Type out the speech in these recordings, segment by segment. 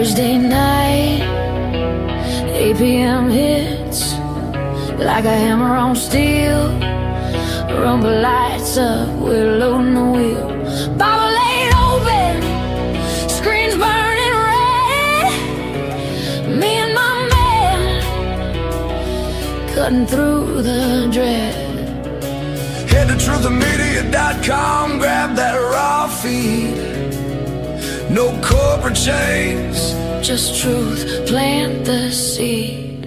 Thursday night, 8 p.m. hits like a hammer on steel. Rumble lights up, we're loading the wheel. Bible laid open, screens burning red. Me and my man cutting through the dread. Head to truthmedia.com, grab that raw feed. No corporate chains, just truth, plant the seed.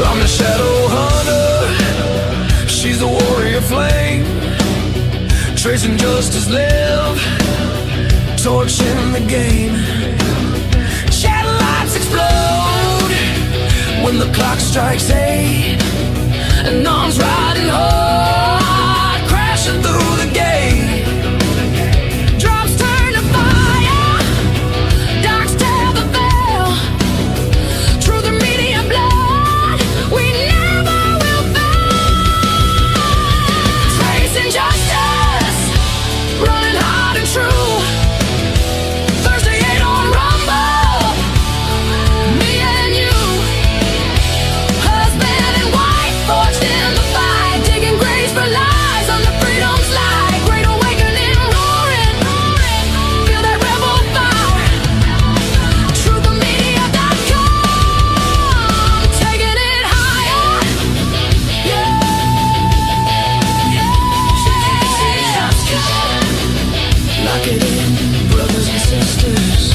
I'm the shadow hunter, she's a warrior flame. Tracing justice live, torching the game. Shadow lights explode when the clock strikes 8, and arms riding hard, crashing through the gate. Drums turn to fire, darks tear the veil. Truth or media blood, we never will fail. Tracing justice, running hard and true. Thursday 8 on Rumble, me and you. Husband and wife forged in the fight, digging graves for lies under freedom's light. Great awakening roaring, feel that rebel fire. Truthmedia.com, taking it higher. Lock it in, brothers and sisters.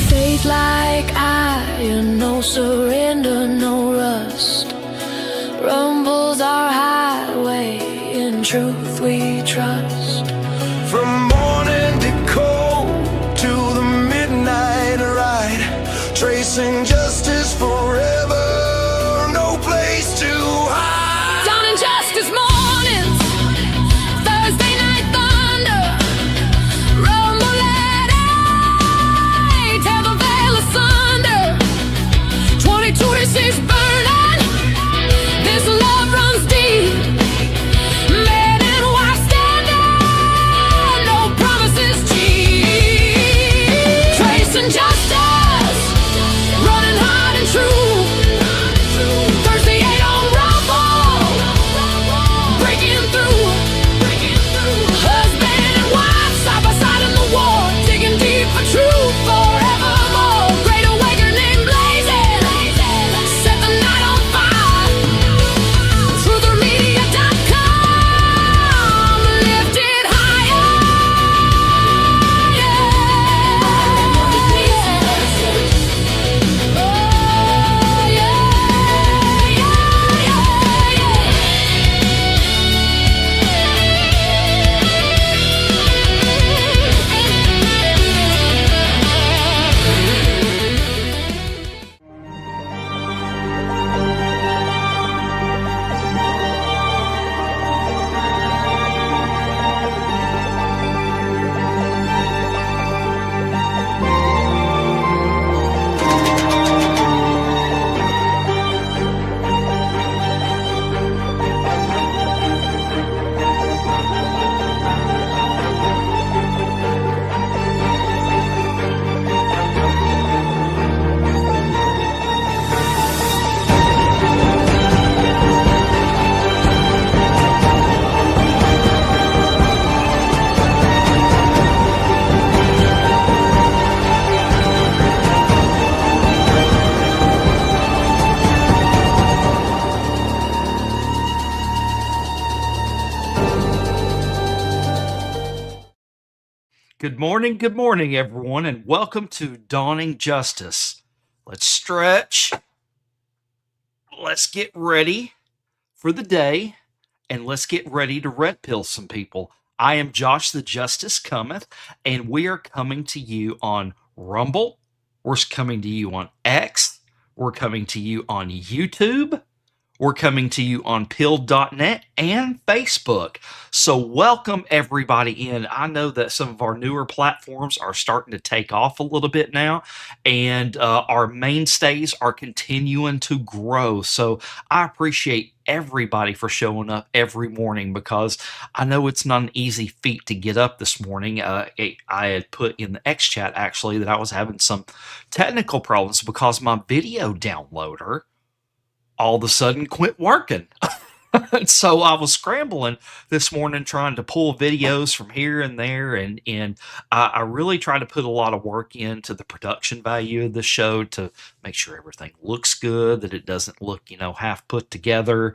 Faith like iron, no surrender, no rust. Rumble's our highway, in truth we trust. From morning to cold to the midnight ride, tracing justice forever, no place to hide. Dawn and justice mornings, Thursday night thunder. Rumble at 8, tear the veil asunder. 2026 burning, this love runs deep. Man and wife standing, no promises cheap. Tracing justice, running hard and true. Thursday 8 on Rumble, breaking through. Husband and wife side by side in the war, digging deep for truth forevermore. Great awakening blazing, set the night on fire. Truthmedia.com, lift it higher. Good morning, everyone, and welcome to Dawning Justice. Let's stretch. Let's get ready for the day, and let's get ready to red pill some people. I am Josh the Justice Cometh, and we are coming to you on Rumble. We're coming to you on X. We're coming to you on YouTube. We're coming to you on pilled.net and Facebook. So welcome everybody in. I know that some of our newer platforms are starting to take off a little bit now, and our mainstays are continuing to grow. So I appreciate everybody for showing up every morning, because I know it's not an easy feat to get up this morning. I had put in the X chat actually that I was having some technical problems because my video downloader all of a sudden quit working. So I was scrambling this morning trying to pull videos from here and there, and I really try to put a lot of work into the production value of the show to make sure everything looks good, that it doesn't look, half put together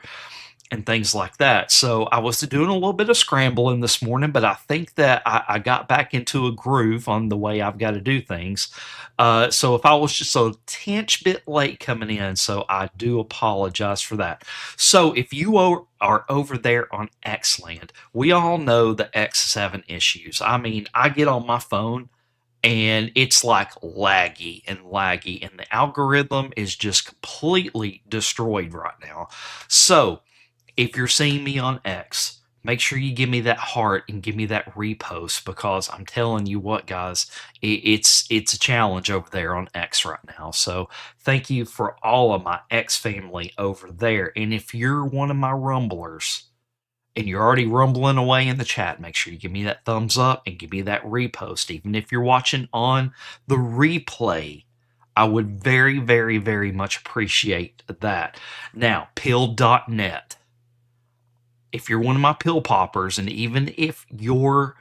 and things like that. So I was doing a little bit of scrambling this morning, but I think that I got back into a groove on the way I've got to do things. So if I was just a tinch bit late coming in, so I do apologize for that. So if you are over there on Xland, we all know the X is having issues. I mean, I get on my phone and it's like laggy, and the algorithm is just completely destroyed right now. So if you're seeing me on X, make sure you give me that heart and give me that repost, because I'm telling you what, guys, it's a challenge over there on X right now. So thank you for all of my X family over there. And if you're one of my rumblers and you're already rumbling away in the chat, make sure you give me that thumbs up and give me that repost. Even if you're watching on the replay, I would very, very, very much appreciate that. Now, pill.net. If you're one of my pill poppers, and even if you're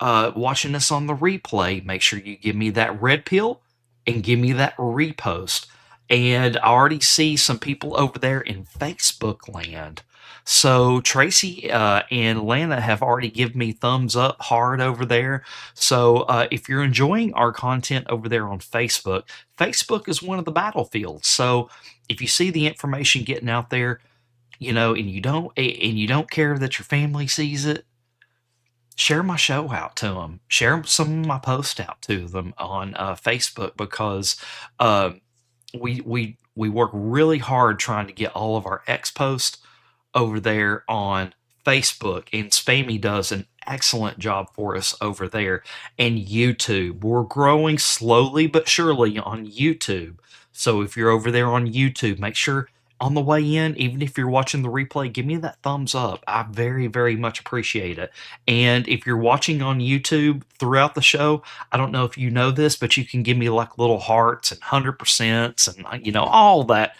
watching this on the replay, make sure you give me that red pill and give me that repost. And I already see some people over there in Facebook land. So Tracy and Lana have already given me thumbs up hard over there. So if you're enjoying our content over there on Facebook, Facebook is one of the battlefields. So if you see the information getting out there, and you don't care that your family sees it, share my show out to them. Share some of my posts out to them on Facebook, because we work really hard trying to get all of our X posts over there on Facebook, and Spammy does an excellent job for us over there. And YouTube, we're growing slowly but surely on YouTube. So if you're over there on YouTube, make sure on the way in, even if you're watching the replay, give me that thumbs up. I very, very much appreciate it. And if you're watching on YouTube throughout the show, I don't know if you know this, but you can give me like little hearts and 100% and, all that,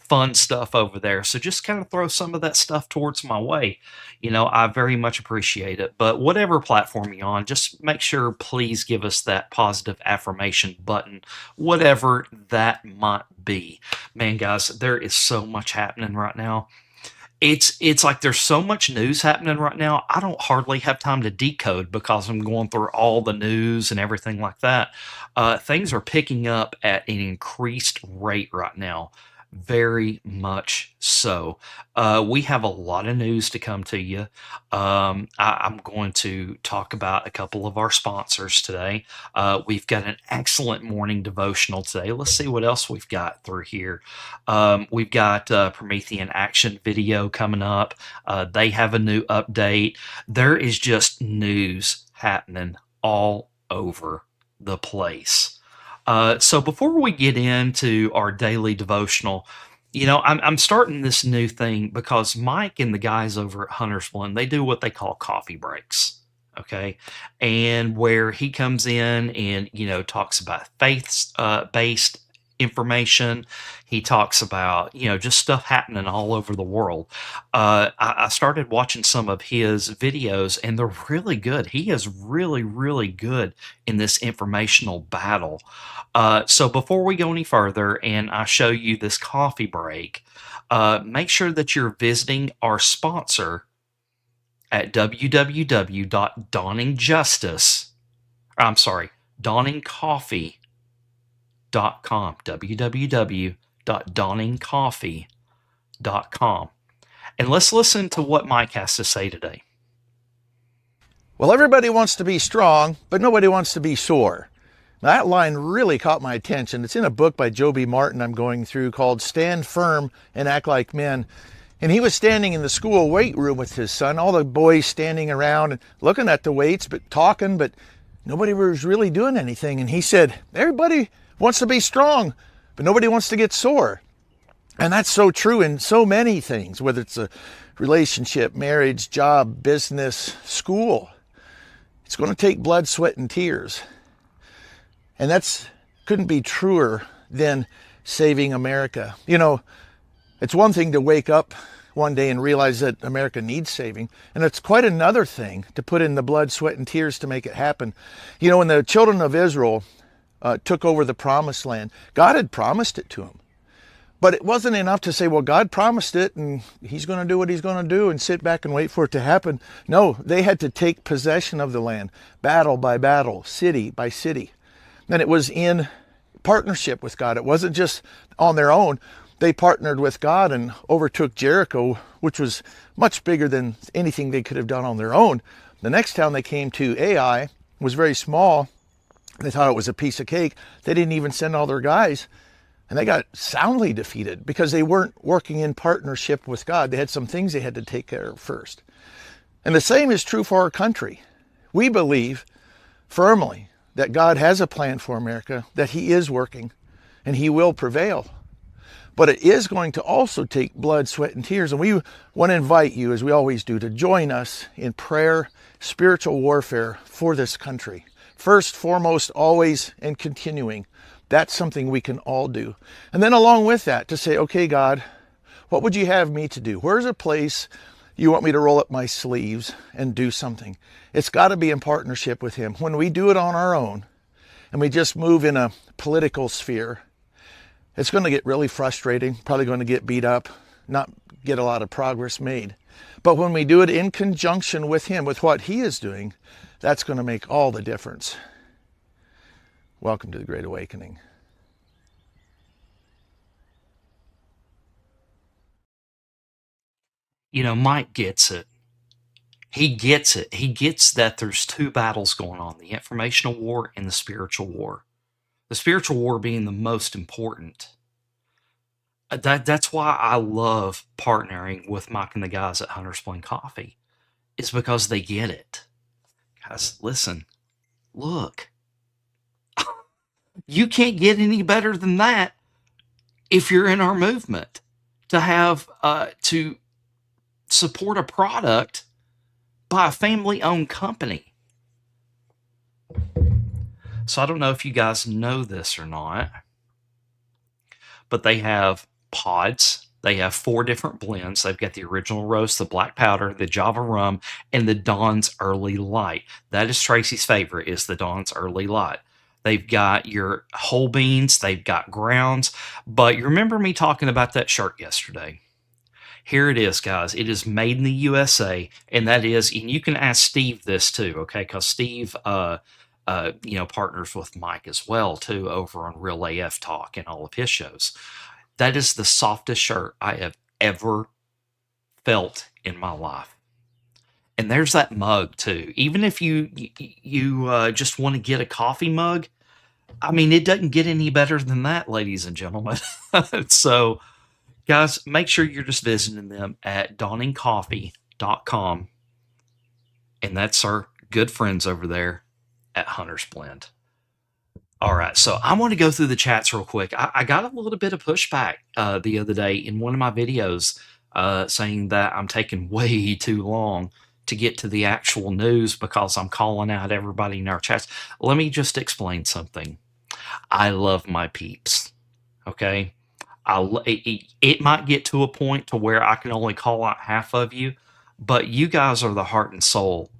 fun stuff over there. So just kind of throw some of that stuff towards my way. I very much appreciate it. But whatever platform you're on, just make sure, please give us that positive affirmation button, whatever that might be. Man, guys, there is so much happening right now. It's like there's so much news happening right now. I don't hardly have time to decode, because I'm going through all the news and everything like that. Things are picking up at an increased rate right now. Very much so. We have a lot of news to come to you. I'm going to talk about a couple of our sponsors today. We've got an excellent morning devotional today. Let's see what else we've got through here. We've got Promethean Action video coming up. They have a new update. There is just news happening all over the place. So before we get into our daily devotional, I'm starting this new thing because Mike and the guys over at Hunter's One, they do what they call coffee breaks. Okay. And where he comes in and, talks about faith-based information. He talks about, just stuff happening all over the world. I started watching some of his videos, and they're really good. He is really, really good in this informational battle. So before we go any further and I show you this coffee break, make sure that you're visiting our sponsor at dawningcoffee.com, www.dawningcoffee.com. And let's listen to what Mike has to say today. Well, everybody wants to be strong, but nobody wants to be sore. That line really caught my attention. It's in a book by Joe B. Martin I'm going through called Stand Firm and Act Like Men. And he was standing in the school weight room with his son, all the boys standing around and looking at the weights, but talking, but nobody was really doing anything. And he said, everybody wants to be strong, but nobody wants to get sore. And that's so true in so many things, whether it's a relationship, marriage, job, business, school. It's going to take blood, sweat, and tears. And that's couldn't be truer than saving America. You know, it's one thing to wake up one day and realize that America needs saving, and it's quite another thing to put in the blood, sweat, and tears to make it happen. You know, when the children of Israel took over the promised land, God had promised it to them. But it wasn't enough to say, well, God promised it and he's going to do what he's going to do and sit back and wait for it to happen. No, they had to take possession of the land, battle by battle, city by city. And it was in partnership with God. It wasn't just on their own. They partnered with God and overtook Jericho, which was much bigger than anything they could have done on their own. The next town they came to, Ai, was very small. They thought it was a piece of cake. They didn't even send all their guys. And they got soundly defeated because they weren't working in partnership with God. They had some things they had to take care of first. And the same is true for our country. We believe firmly that God has a plan for America, that he is working, and he will prevail. But it is going to also take blood, sweat, and tears. And we want to invite you, as we always do, to join us in prayer, spiritual warfare for this country. First, foremost, always, and continuing. That's something we can all do. And then along with that, to say, okay, God, what would you have me to do? Where's a place you want me to roll up my sleeves and do something? It's got to be in partnership with him. When we do it on our own and we just move in a political sphere, it's going to get really frustrating, probably going to get beat up, not get a lot of progress made. But when we do it in conjunction with him, with what he is doing, that's going to make all the difference. Welcome to the Great Awakening. You know, Mike gets it. He gets it. He gets that there's two battles going on, the informational war and the spiritual war. The spiritual war being the most important. That's why I love partnering with Mike and the guys at Hunter's Plain Coffee. It's because they get it. Guys, listen, look. You can't get any better than that if you're in our movement. To have to support a product by a family-owned company. So I don't know if you guys know this or not, but they have pods. They have 4 different blends. They've got the original roast, the black powder, the Java rum, and the Dawn's Early Light. That is Tracy's favorite, is the Dawn's Early Light. They've got your whole beans. They've got grounds. But you remember me talking about that shirt yesterday? Here it is, guys. It is made in the USA, and that is, and you can ask Steve this too, okay? Because Steve, partners with Mike as well too over on Real AF Talk and all of his shows. That is the softest shirt I have ever felt in my life. And there's that mug too. Even if you just want to get a coffee mug, I mean, it doesn't get any better than that, ladies and gentlemen. So, guys, make sure you're just visiting them at dawningcoffee.com. And that's our good friends over there at Hunter's Blend. All right, so I want to go through the chats real quick. I got a little bit of pushback the other day in one of my videos saying that I'm taking way too long to get to the actual news because I'm calling out everybody in our chats. Let me just explain something. I love my peeps, okay? It might get to a point to where I can only call out half of you, but you guys are the heart and soul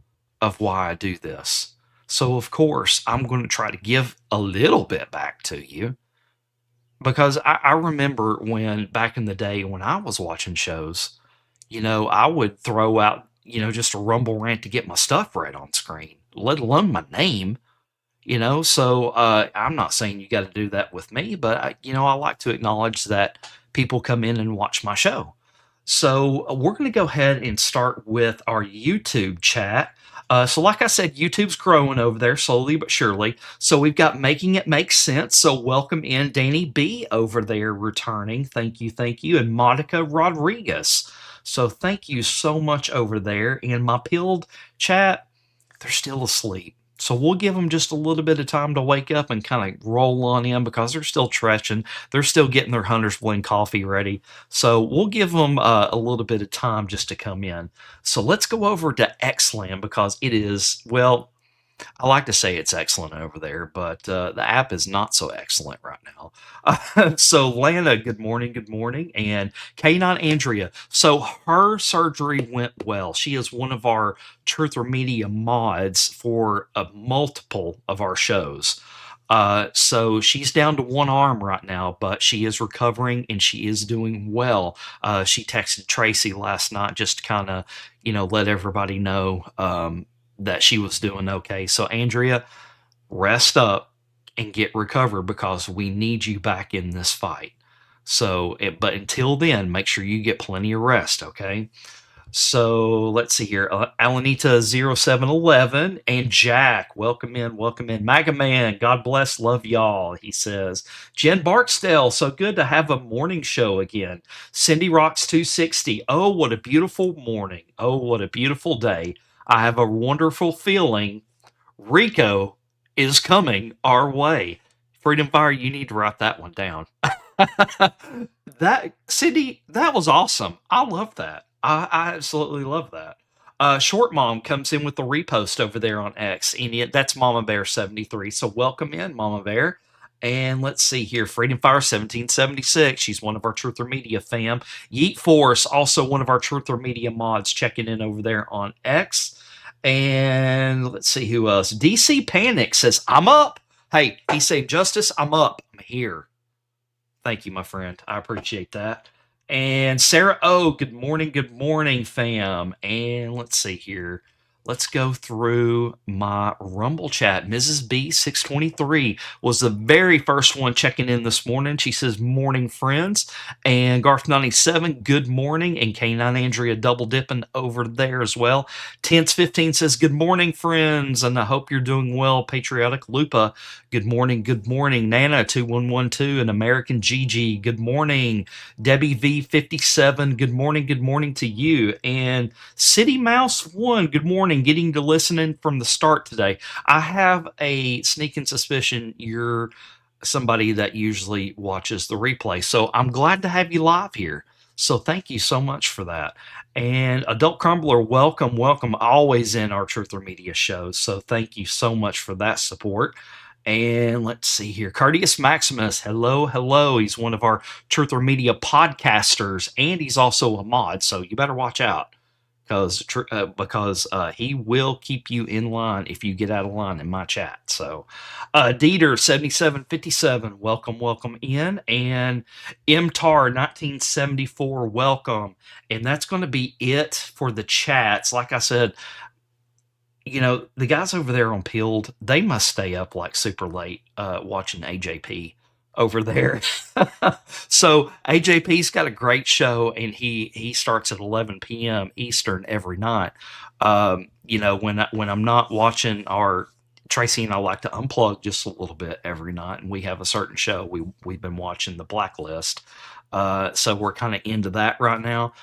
of why I do this. So, of course, I'm going to try to give a little bit back to you because I remember when back in the day when I was watching shows, I would throw out, just a rumble rant to get my stuff read on screen, let alone my name, So I'm not saying you got to do that with me, but, I like to acknowledge that people come in and watch my show. So we're going to go ahead and start with our YouTube chat. So like I said, YouTube's growing over there slowly but surely. So we've got Making It Make Sense. So welcome in Danny B over there returning. Thank you, thank you. And Monica Rodriguez. So thank you so much over there. And my pilled chat, they're still asleep. So we'll give them just a little bit of time to wake up and kind of roll on in because they're still stretching. They're still getting their Hunter's Blend coffee ready. So we'll give them a little bit of time just to come in. So let's go over to Xland because it is, well, I like to say it's excellent over there, but the app is not so excellent right now. So Lana, good morning, and K9 Andrea. So her surgery went well. She is one of our Truth or Media mods for multiple of our shows. So she's down to one arm right now, but she is recovering and she is doing well. She texted Tracy last night just to kind of, let everybody know that she was doing okay. So Andrea, rest up and get recovered because we need you back in this fight. So, but until then, make sure you get plenty of rest, okay? So let's see here. Alanita0711 and Jack, welcome in, welcome in. Maga Man, God bless, love y'all, he says. Jen Barksdale, so good to have a morning show again. Cindy Rocks 260, oh, what a beautiful morning. Oh, what a beautiful day. I have a wonderful feeling Rico is coming our way. Freedom Fire, you need to write that one down. That Cindy, that was awesome. I love that. I absolutely love that. Short Mom comes in with the repost over there on X, and that's Mama Bear 73. So welcome in, Mama Bear. And let's see here, Freedom Fire 1776. She's one of our Truth or Media fam. Yeet Force, also one of our Truth or Media mods, checking in over there on X. And let's see who else. DC Panic says, I'm up. Hey, he said, Justice, I'm up. I'm here. Thank you, my friend. I appreciate that. And Sarah O, good morning, fam. And let's see here. Let's go through my Rumble chat. Mrs. B623 was the very first one checking in this morning. She says, morning, friends. And Garth97, good morning. And K9 Andrea double dipping over there as well. Tense15 says, good morning, friends. And I hope you're doing well. Patriotic Lupa, good morning, good morning. Nana2112 and American Gigi, good morning. Debbie V57, good morning to you. And City Mouse 1, good morning. Getting to listening from the start today. I have a sneaking suspicion you're somebody that usually watches the replay. So I'm glad to have you live here. So thank you so much for that. And Adult Crumbler, welcome, always in our Truth or Media shows. So thank you so much for that support. And let's see here. Cardius Maximus, hello. He's one of our Truth or Media podcasters, and he's also a mod, so you better watch out because he will keep you in line if you get out of line in my chat. So Dieter 7757, welcome in. And MTAR 1974, welcome. And that's going to be it for the chats. Like I said, the guys over there on Pilled, they must stay up like super late watching AJP over there. So AJP's got a great show, and he starts at 11 p.m. Eastern every night. When I'm not watching our Tracy and I like to unplug just a little bit every night, and we have a certain show we've been watching, The Blacklist. So we're kind of into that right now.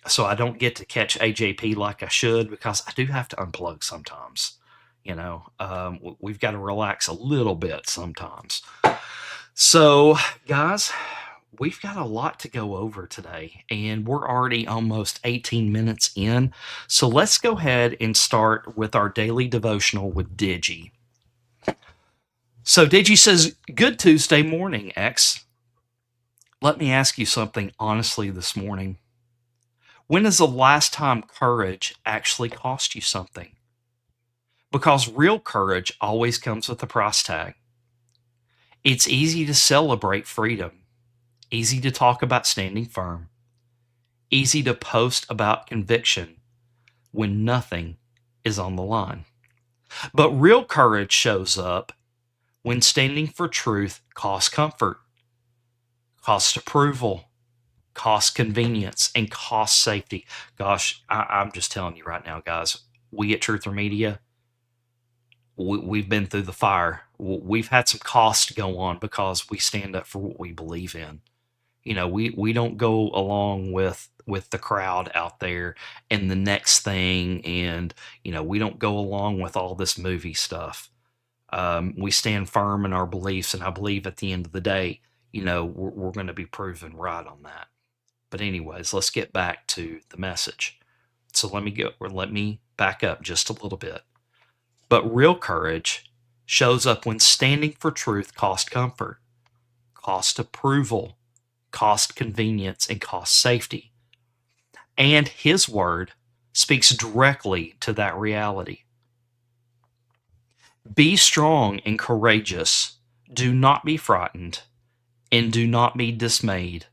So I don't get to catch AJP like I should because I do have to unplug sometimes. We've got to relax a little bit sometimes. So, guys, we've got a lot to go over today, and we're already almost 18 minutes in. So let's go ahead and start with our daily devotional with Digi. So Digi says, good Tuesday morning, X. Let me ask you something honestly this morning. When is the last time courage actually cost you something? Because real courage always comes with a price tag. It's easy to celebrate freedom, easy to talk about standing firm, easy to post about conviction when nothing is on the line. But real courage shows up when standing for truth costs comfort, costs approval, costs convenience, and costs safety. Gosh, I'm just telling you right now, guys, we at Truth or Media, we've been through the fire. We've had some cost go on because we stand up for what we believe in. We don't go along with the crowd out there and the next thing, and we don't go along with all this movie stuff. We stand firm in our beliefs, and I believe at the end of the day, we're going to be proven right on that. But anyways, let's get back to the message. So let me back up just a little bit. But real courage shows up when standing for truth costs comfort, cost approval, cost convenience, and cost safety. And His word speaks directly to that reality. Be strong and courageous. Do not be frightened, and do not be dismayed,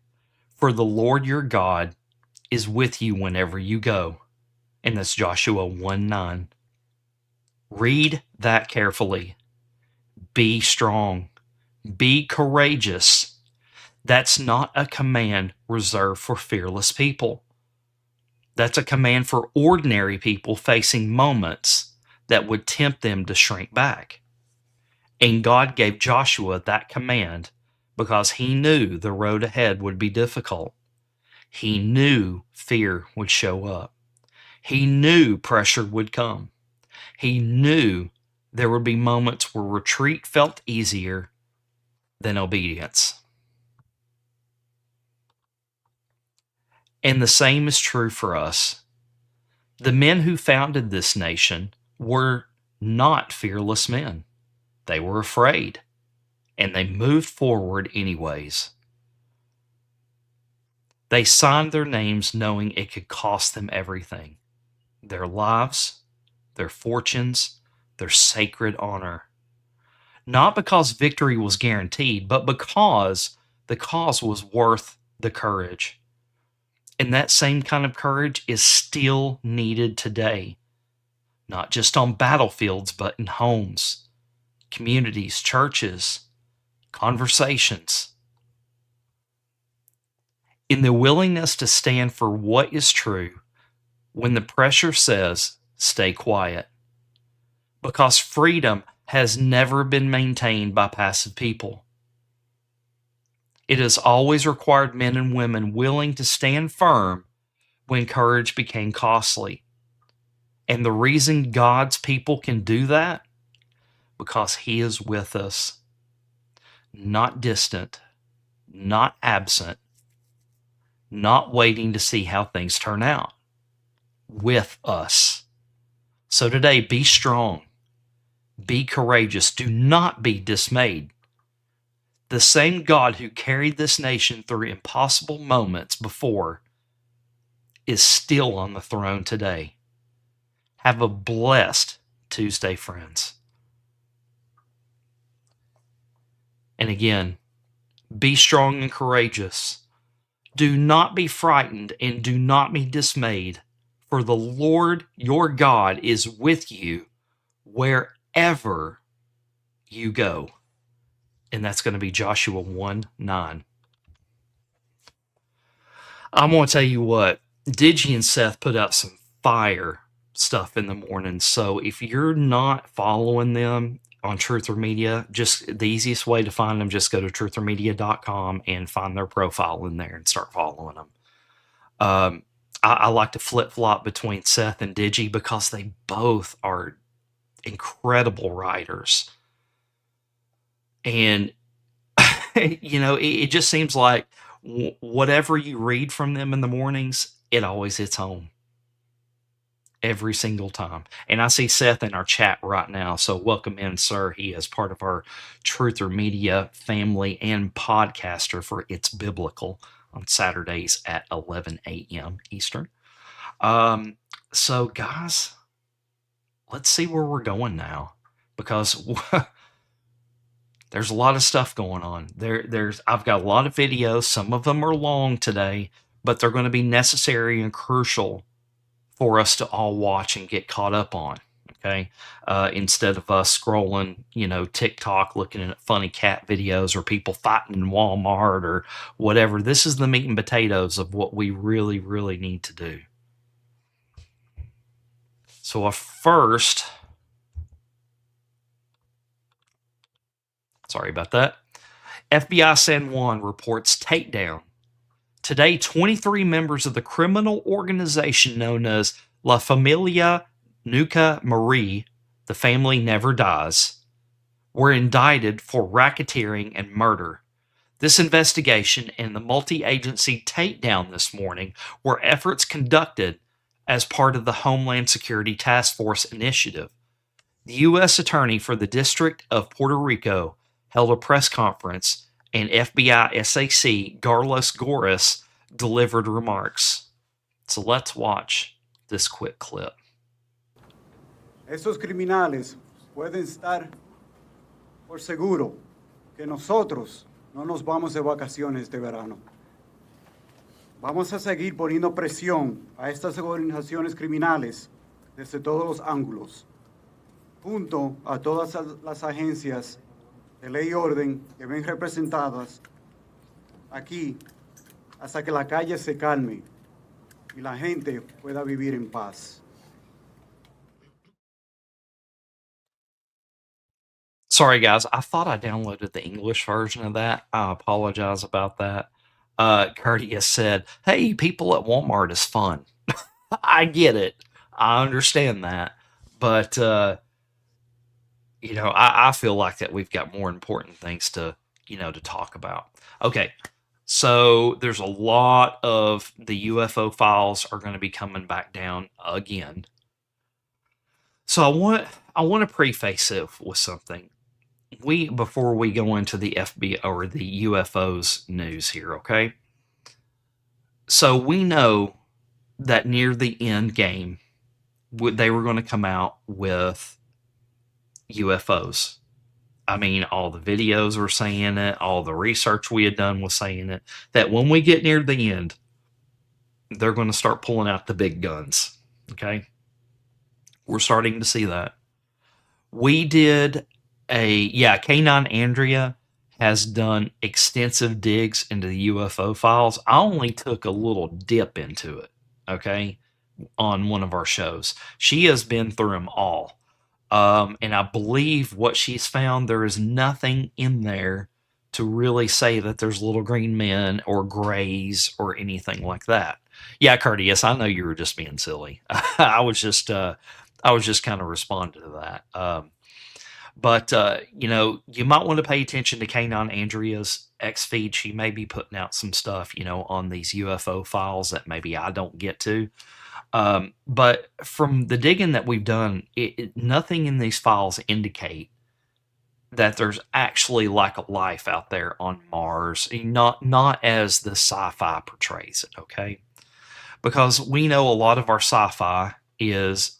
for the Lord your God is with you whenever you go. And that's Joshua 1:9. Read that carefully. Be strong. Be courageous. That's not a command reserved for fearless people. That's a command for ordinary people facing moments that would tempt them to shrink back. And God gave Joshua that command because He knew the road ahead would be difficult. He knew fear would show up. He knew pressure would come. He knew there would be moments where retreat felt easier than obedience. And the same is true for us. The men who founded this nation were not fearless men. They were afraid, and they moved forward anyways. They signed their names knowing it could cost them everything: their lives, their fortunes, their sacred honor. Not because victory was guaranteed, but because the cause was worth the courage. And that same kind of courage is still needed today, not just on battlefields, but in homes, communities, churches, conversations. In the willingness to stand for what is true when the pressure says, stay quiet. Because freedom has never been maintained by passive people. It has always required men and women willing to stand firm when courage became costly. And the reason God's people can do that? Because He is with us. Not distant, not absent, not waiting to see how things turn out. With us. So today, be strong. Be courageous. Do not be dismayed. The same God who carried this nation through impossible moments before is still on the throne today. Have a blessed Tuesday, friends. And again, be strong and courageous. Do not be frightened and do not be dismayed, for the Lord your God is with you wherever you go. And that's going to be Joshua 1:9. I'm going to tell you what, Digi and Seth put out some fire stuff in the morning. So if you're not following them on Truth or Media, just the easiest way to find them, just go to truthermedia.com and find their profile in there and start following them. I like to flip-flop between Seth and Digi because they both are incredible writers. And, it just seems like whatever you read from them in the mornings, it always hits home. Every single time. And I see Seth in our chat right now, so welcome in, sir. He is part of our Truth or Media family and podcaster for It's Biblical on Saturdays at 11 a.m. Eastern. So, guys, let's see where we're going now, because there's a lot of stuff going on. I've got a lot of videos. Some of them are long today, but they're going to be necessary and crucial for us to all watch and get caught up on. Okay, instead of us scrolling, TikTok, looking at funny cat videos or people fighting in Walmart or whatever. This is the meat and potatoes of what we really, really need to do. So first, sorry about that. FBI San Juan reports takedown. Today, 23 members of the criminal organization known as La Familia Nuca Marie, the family never dies, were indicted for racketeering and murder. This investigation and the multi-agency takedown this morning were efforts conducted as part of the Homeland Security Task Force initiative. The U.S. Attorney for the District of Puerto Rico held a press conference, and FBI SAC Carlos Goris delivered remarks. So let's watch this quick clip. Esos criminales pueden estar por seguro que nosotros no nos vamos de vacaciones este verano. Vamos a seguir poniendo presión a estas organizaciones criminales desde todos los ángulos, junto a todas las agencias de ley y orden que ven representadas aquí, hasta que la calle se calme y la gente pueda vivir en paz. Sorry, guys. I thought I downloaded the English version of that. I apologize about that. Curtis said, hey, people at Walmart is fun. I get it. I understand that. But, I feel like that we've got more important things to talk about. Okay. So there's a lot of the UFO files are going to be coming back down again. So I want to preface it with something. Before we go into the FBI or the UFOs news here, okay? So we know that near the end game, they were going to come out with UFOs. I mean, all the videos were saying it, all the research we had done was saying it, that when we get near the end, they're going to start pulling out the big guns, okay? We're starting to see that. We did K9 Andrea has done extensive digs into the UFO files. I only took a little dip into it, okay, on one of our shows. She has been through them all. And I believe what she's found, there is nothing in there to really say that there's little green men or grays or anything like that. Yeah, Curtis, I know you were just being silly. I was just kind of responding to that. But you might want to pay attention to K9 Andrea's X feed. She may be putting out some stuff, on these UFO files that maybe I don't get to. But from the digging that we've done, nothing in these files indicate that there's actually like a life out there on Mars, not as the sci-fi portrays it, okay? Because we know a lot of our sci-fi is,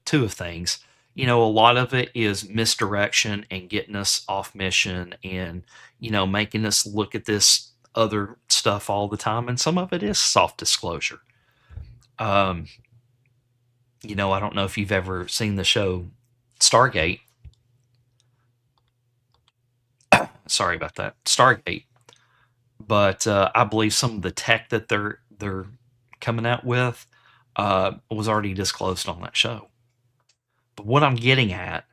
two of things. A lot of it is misdirection and getting us off mission and, making us look at this other stuff all the time. And some of it is soft disclosure. I don't know if you've ever seen the show Stargate. Sorry about that. Stargate. But I believe some of the tech that they're coming out with was already disclosed on that show. But what I'm getting at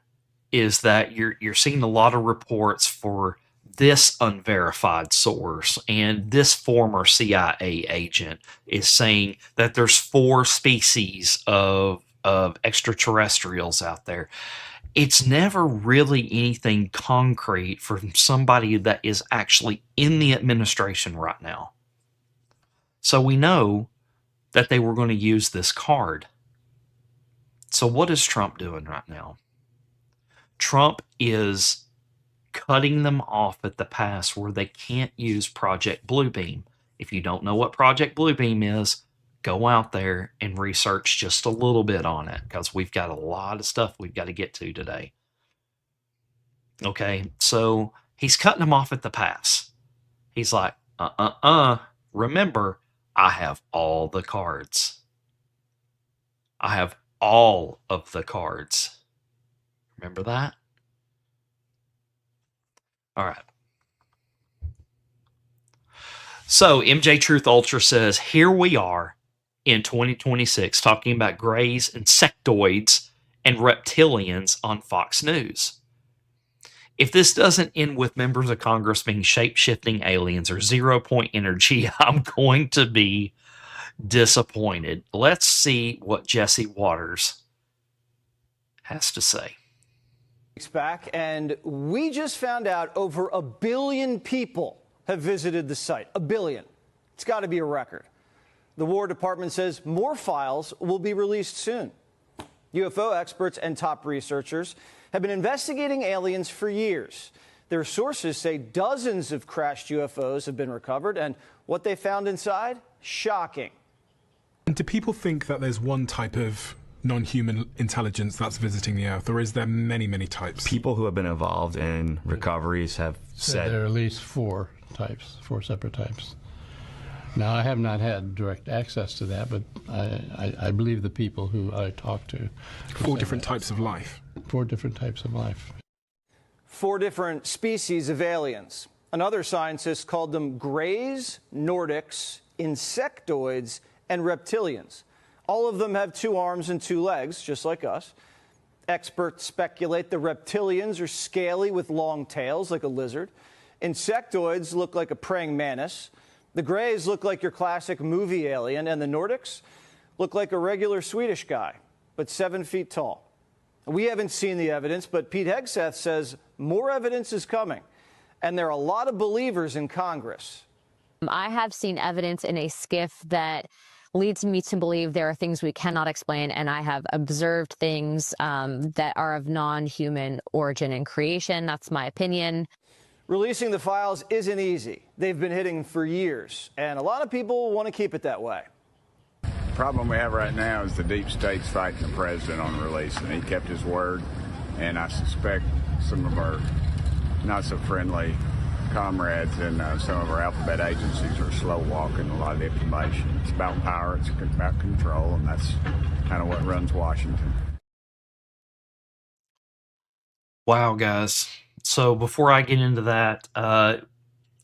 is that you're seeing a lot of reports for this unverified source, and this former CIA agent is saying that there's 4 species of extraterrestrials out there. It's never really anything concrete from somebody that is actually in the administration right now. So we know that they were going to use this card. So what is Trump doing right now? Trump is cutting them off at the pass where they can't use Project Bluebeam. If you don't know what Project Bluebeam is, go out there and research just a little bit on it, because we've got a lot of stuff we've got to get to today. Okay, so he's cutting them off at the pass. He's like, remember, I have all the cards. I have all of the cards. Remember that? All right. So MJ Truth Ultra says, here we are in 2026 talking about grays, insectoids, and reptilians on Fox News. If this doesn't end with members of Congress being shape-shifting aliens or zero-point energy, I'm going to be disappointed. Let's see what Jesse Waters has to say. Back, and we just found out over 1 billion people have visited the site. 1 billion. It's got to be a record. The War Department says more files will be released soon. UFO experts and top researchers have been investigating aliens for years. Their sources say dozens of crashed UFOs have been recovered, and what they found inside? Shocking. And do people think that there's one type of non-human intelligence that's visiting the Earth, or is there many, many types? People who have been involved in recoveries have said there are at least 4 types, 4 separate types. Now, I have not had direct access to that, but I believe the people who I talked to. 4 different types of life. 4 different types of life. 4 different species of aliens. Another scientist called them Greys, Nordics, Insectoids, and Reptilians. All of them have 2 arms and 2 legs, just like us. Experts speculate the reptilians are scaly with long tails, like a lizard. Insectoids look like a praying mantis. The Greys look like your classic movie alien, and the Nordics look like a regular Swedish guy, but 7 feet tall. We haven't seen the evidence, but Pete Hegseth says more evidence is coming, and there are a lot of believers in Congress. I have seen evidence in a skiff that leads me to believe there are things we cannot explain, and I have observed things that are of non-human origin and creation. That's my opinion. Releasing the files isn't easy. They've been hidden for years, and a lot of people want to keep it that way. The problem we have right now is the deep state's fighting the president on release, and he kept his word, and I suspect some of our not so friendly comrades and some of our alphabet agencies are slow walking a lot of the information. It's about power, it's about control, and that's kind of what runs Washington. Wow, guys. So before I get into that,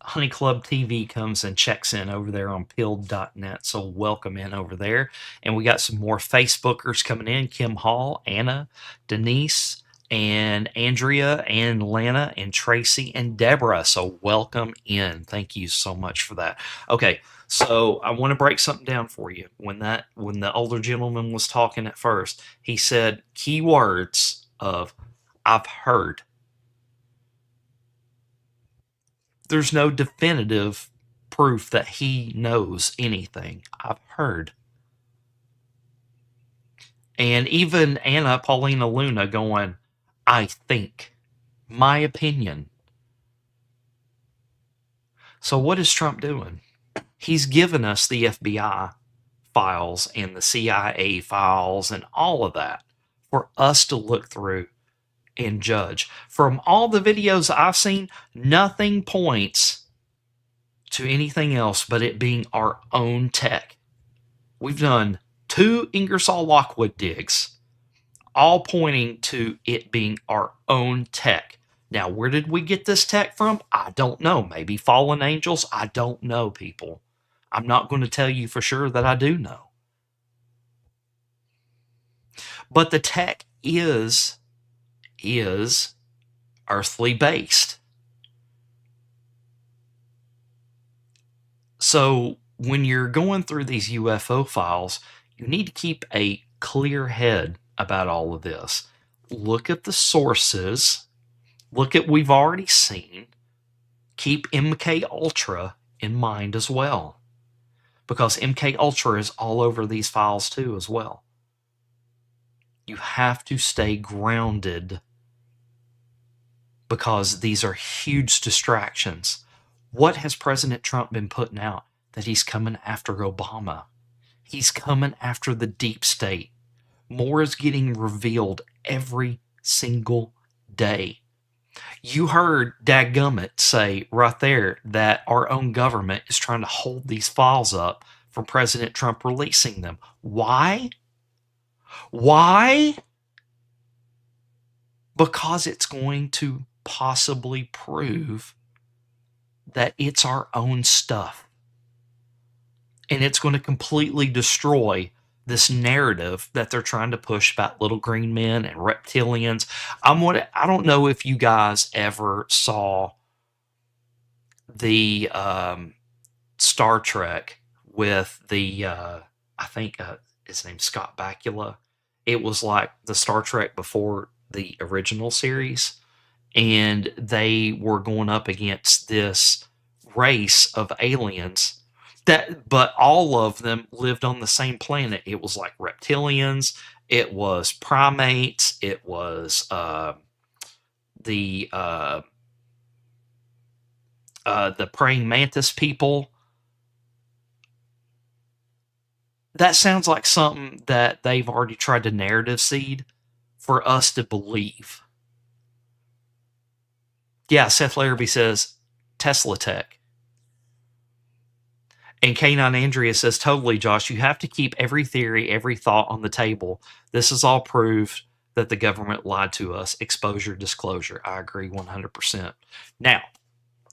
Honey Club TV comes and checks in over there on pilled.net. So welcome in over there. And we got some more Facebookers coming in. Kim Hall, Anna, Denise, and Andrea, and Lana, and Tracy, and Deborah. So welcome in. Thank you so much for that. Okay, so I want to break something down for you. When the older gentleman was talking at first, he said keywords of "I've heard." There's no definitive proof that he knows anything. I've heard. And even Anna Paulina Luna going, I think. My opinion. So what is Trump doing? He's given us the FBI files and the CIA files and all of that for us to look through and judge. From all the videos I've seen, nothing points to anything else but it being our own tech. We've done 2 Ingersoll Lockwood digs, all pointing to it being our own tech. Now, where did we get this tech from? I don't know. Maybe fallen angels? I don't know, people. I'm not going to tell you for sure that I do know. But the tech is earthly based. So when you're going through these UFO files, you need to keep a clear head about all of this. Look at the sources. Look at what we've already seen. Keep MK Ultra in mind as well, because MK Ultra is all over these files too as well. You have to stay grounded because these are huge distractions. What has President Trump been putting out? That he's coming after Obama. He's coming after the deep state. More is getting revealed every single day. You heard Dadgummit say right there that our own government is trying to hold these files up from President Trump releasing them. Why? Why? Because it's going to possibly prove that it's our own stuff. and it's going to completely destroy this narrative that they're trying to push about little green men and reptilians. I don't know if you guys ever saw the Star Trek with the I think his name's Scott Bakula. It was like the Star Trek before the original series, and they were going up against this race of aliens but all of them lived on the same planet. It was like reptilians, it was primates, it was the praying mantis people. That sounds like something that they've already tried to narrative seed for us to believe. Yeah, Seth Larrabee says Tesla Tech. And K9 Andrea says, totally, Josh, you have to keep every theory, every thought on the table. This is all proof that the government lied to us. Exposure, disclosure. I agree 100%. Now,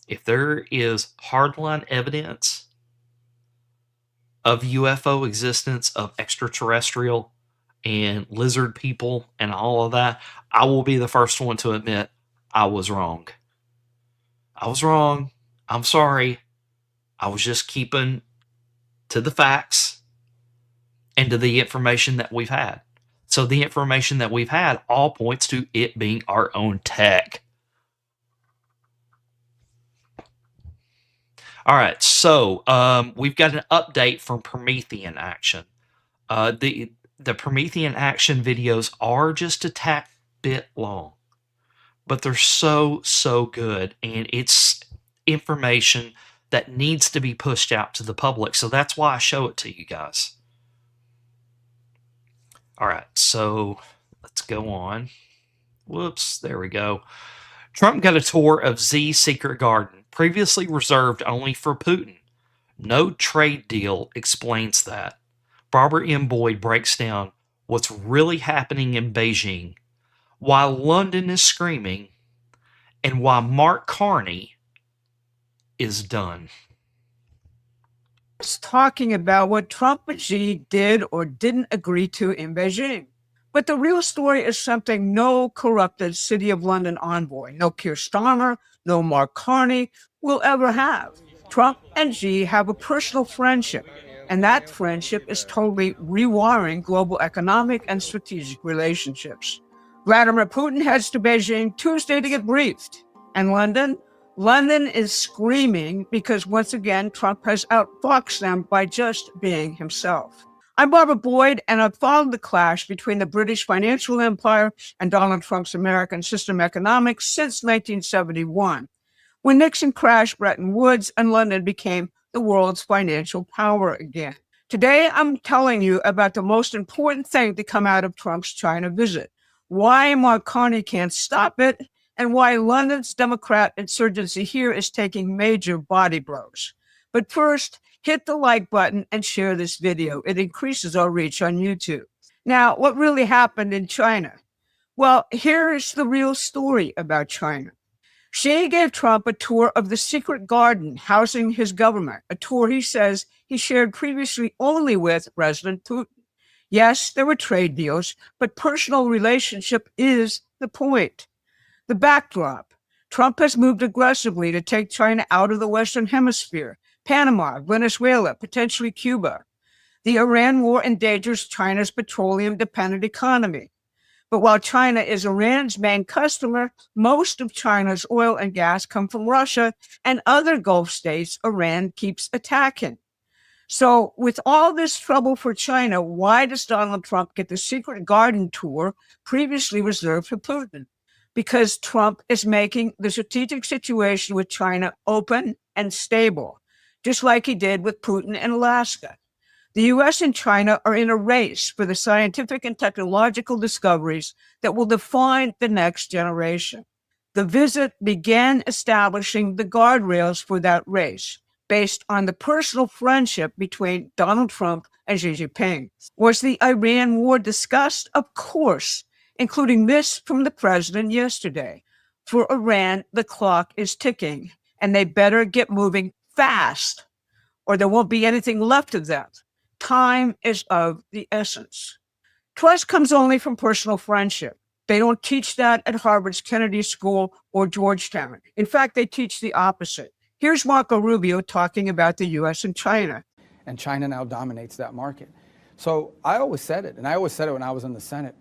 if there is hardline evidence of UFO existence, of extraterrestrial and lizard people and all of that, I will be the first one to admit I was wrong. I was wrong. I'm sorry. I was just keeping to the facts and to the information that we've had. So the information that we've had all points to it being our own tech. All right, so we've got an update from Promethean Action. The Promethean Action videos are just a tad bit long, but they're so good, and it's information that needs to be pushed out to the public. So that's why I show it to you guys. All right, so let's go on. Whoops, there we go. Trump got a tour of Xi's secret garden, previously reserved only for Putin. No trade deal explains that. Barbara M. Boyd breaks down what's really happening in Beijing, why London is screaming, and why Mark Carney is done. It's talking about what Trump and Xi did or didn't agree to in Beijing. But the real story is something no corrupted City of London envoy, no Keir Starmer, no Mark Carney will ever have. Trump and Xi have a personal friendship, and that friendship is totally rewiring global economic and strategic relationships. Vladimir Putin heads to Beijing Tuesday to get briefed. And London is screaming because once again, Trump has outfoxed them by just being himself. I'm Barbara Boyd, and I've followed the clash between the British financial empire and Donald Trump's American system economics since 1971, when Nixon crashed Bretton Woods and London became the world's financial power again. Today, I'm telling you about the most important thing to come out of Trump's China visit, why Mark Carney can't stop it, and why London's Democrat insurgency here is taking major body blows. But first, hit the like button and share this video. It increases our reach on YouTube. Now, what really happened in China? Well, here's the real story about China. Xi gave Trump a tour of the secret garden housing his government, a tour he says he shared previously only with President Putin. Yes, there were trade deals, but personal relationship is the point. The backdrop: Trump has moved aggressively to take China out of the Western Hemisphere, Panama, Venezuela, potentially Cuba. The Iran war endangers China's petroleum-dependent economy. But while China is Iran's main customer, most of China's oil and gas come from Russia and other Gulf states Iran keeps attacking. So with all this trouble for China, why does Donald Trump get the secret garden tour previously reserved for Putin? Because Trump is making the strategic situation with China open and stable, just like he did with Putin in Alaska. The U.S. and China are in a race for the scientific and technological discoveries that will define the next generation. The visit began establishing the guardrails for that race, based on the personal friendship between Donald Trump and Xi Jinping. Was the Iran war discussed? Of course, including this from the president yesterday. For Iran, the clock is ticking, and they better get moving fast. or there won't be anything left of them. Time is of the essence. Trust comes only from personal friendship. They don't teach that at Harvard's Kennedy School or Georgetown. In fact, they teach the opposite. Here's Marco Rubio talking about the U.S. and China. And China now dominates that market. So I always said it, and I always said it when I was in the Senate.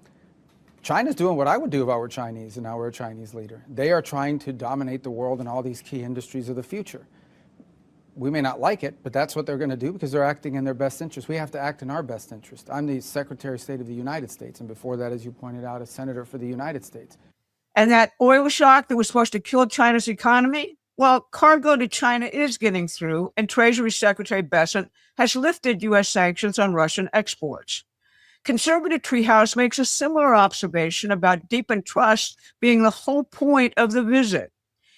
China's doing what I would do if I were Chinese and I were a Chinese leader. They are trying to dominate the world in all these key industries of the future. We may not like it, but that's what they're going to do because they're acting in their best interest. We have to act in our best interest. I'm the Secretary of State of the United States, and before that, as you pointed out, a senator for the United States. And that oil shock that was supposed to kill China's economy? Well, cargo to China is getting through, and Treasury Secretary Bessent has lifted U.S. sanctions on Russian exports. Conservative Treehouse makes a similar observation about deepened trust being the whole point of the visit.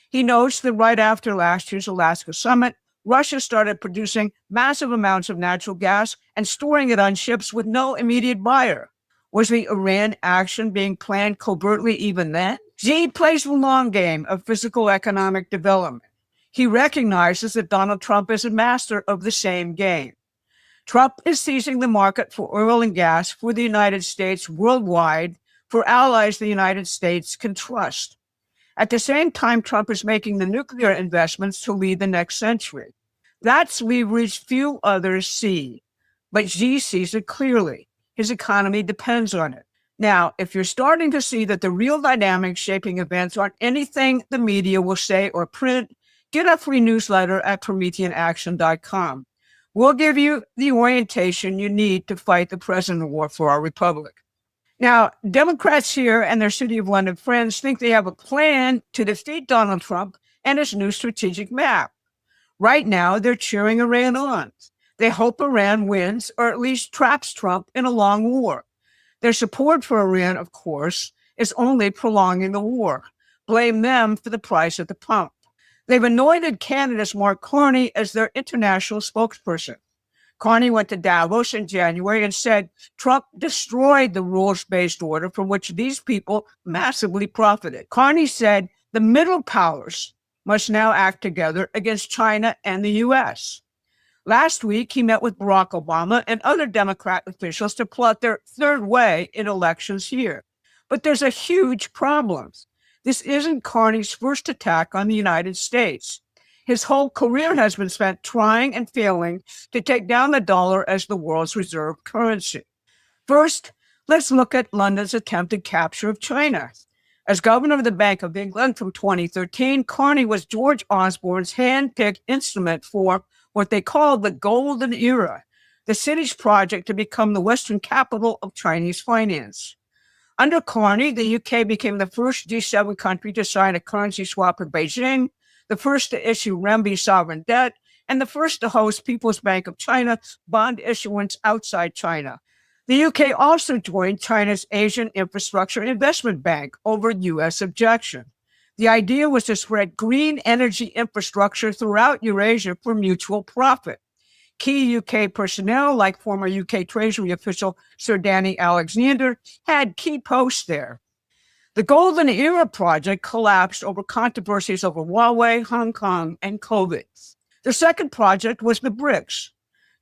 He notes that right after last year's Alaska summit, Russia started producing massive amounts of natural gas and storing it on ships with no immediate buyer. Was the Iran action being planned covertly even then? Xi plays the long game of physical economic development. He recognizes that Donald Trump is a master of the same game. Trump is seizing the market for oil and gas for the United States worldwide, for allies the United States can trust. At the same time, Trump is making the nuclear investments to lead the next century. That's leverage few others see, but Xi sees it clearly. His economy depends on it. Now, if you're starting to see that the real dynamics shaping events aren't anything the media will say or print, get a free newsletter at PrometheanAction.com. We'll give you the orientation you need to fight the present war for our republic. Now, Democrats here and their City of London friends think they have a plan to defeat Donald Trump and his new strategic map. Right now, they're cheering Iran on. They hope Iran wins or at least traps Trump in a long war. Their support for Iran, of course, is only prolonging the war. Blame them for the price at the pump. They've anointed candidate Mark Carney as their international spokesperson. Carney went to Davos in January and said Trump destroyed the rules-based order from which these people massively profited. Carney said the middle powers must now act together against China and the U.S. Last week, he met with Barack Obama and other Democrat officials to plot their third way in elections here. But there's a huge problem. This isn't Carney's first attack on the United States. His whole career has been spent trying and failing to take down the dollar as the world's reserve currency. First, let's look at London's attempted capture of China. As governor of the Bank of England from 2013, Carney was George Osborne's hand-picked instrument for what they called the Golden Era, the city's project to become the Western capital of Chinese finance. Under Carney, the UK became the first G7 country to sign a currency swap with Beijing, the first to issue renminbi sovereign debt, and the first to host People's Bank of China bond issuance outside China. The UK also joined China's Asian Infrastructure Investment Bank over U.S. objection. The idea was to spread green energy infrastructure throughout Eurasia for mutual profit. Key UK personnel, like former UK Treasury official Sir Danny Alexander, had key posts there. The Golden Era project collapsed over controversies over Huawei, Hong Kong, and COVID. The second project was the BRICS.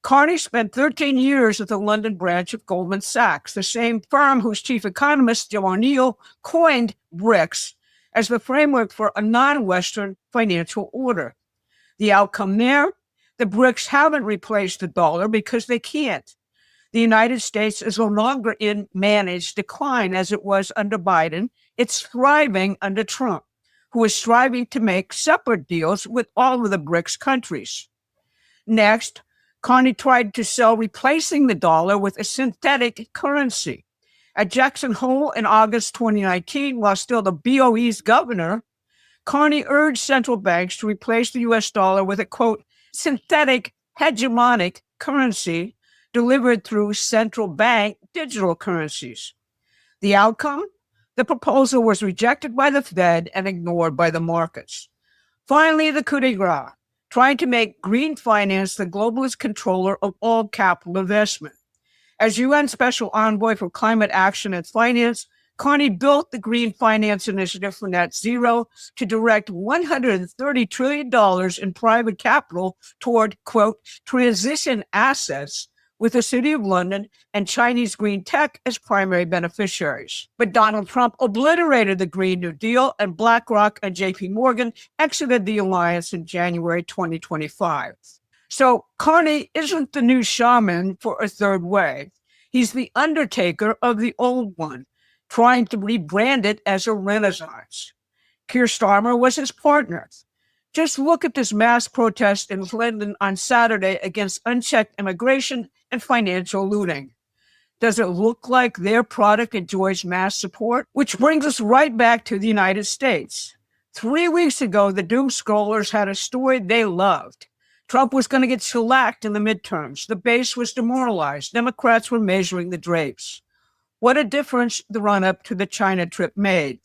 Carney spent 13 years at the London branch of Goldman Sachs, the same firm whose chief economist, Joe O'Neill, coined BRICS as the framework for a non-Western financial order. The outcome there? The BRICS haven't replaced the dollar because they can't. The United States is no longer in managed decline as it was under Biden. It's thriving under Trump, who is striving to make separate deals with all of the BRICS countries. Next, Carney tried to sell replacing the dollar with a synthetic currency. At Jackson Hole in August 2019, while still the BOE's governor, Carney urged central banks to replace the U.S. dollar with a, quote, synthetic hegemonic currency delivered through central bank digital currencies. The outcome? The proposal was rejected by the Fed and ignored by the markets. Finally, the coup d'etat, trying to make green finance the globalist controller of all capital investment. As UN Special Envoy for Climate Action and Finance, Carney built the Green Finance Initiative for Net Zero to direct $130 trillion in private capital toward, quote, transition assets, with the City of London and Chinese green tech as primary beneficiaries. But Donald Trump obliterated the Green New Deal, and BlackRock and JP Morgan exited the alliance in January 2025. So Carney isn't the new shaman for a third way. He's the undertaker of the old one, trying to rebrand it as a renaissance. Keir Starmer was his partner. Just look at this mass protest in London on Saturday against unchecked immigration and financial looting. Does it look like their product enjoys mass support? Which brings us right back to the United States. 3 weeks ago, the doom scrollers had a story they loved. Trump was going to get shellacked in the midterms. The base was demoralized. Democrats were measuring the drapes. What a difference the run-up to the China trip made.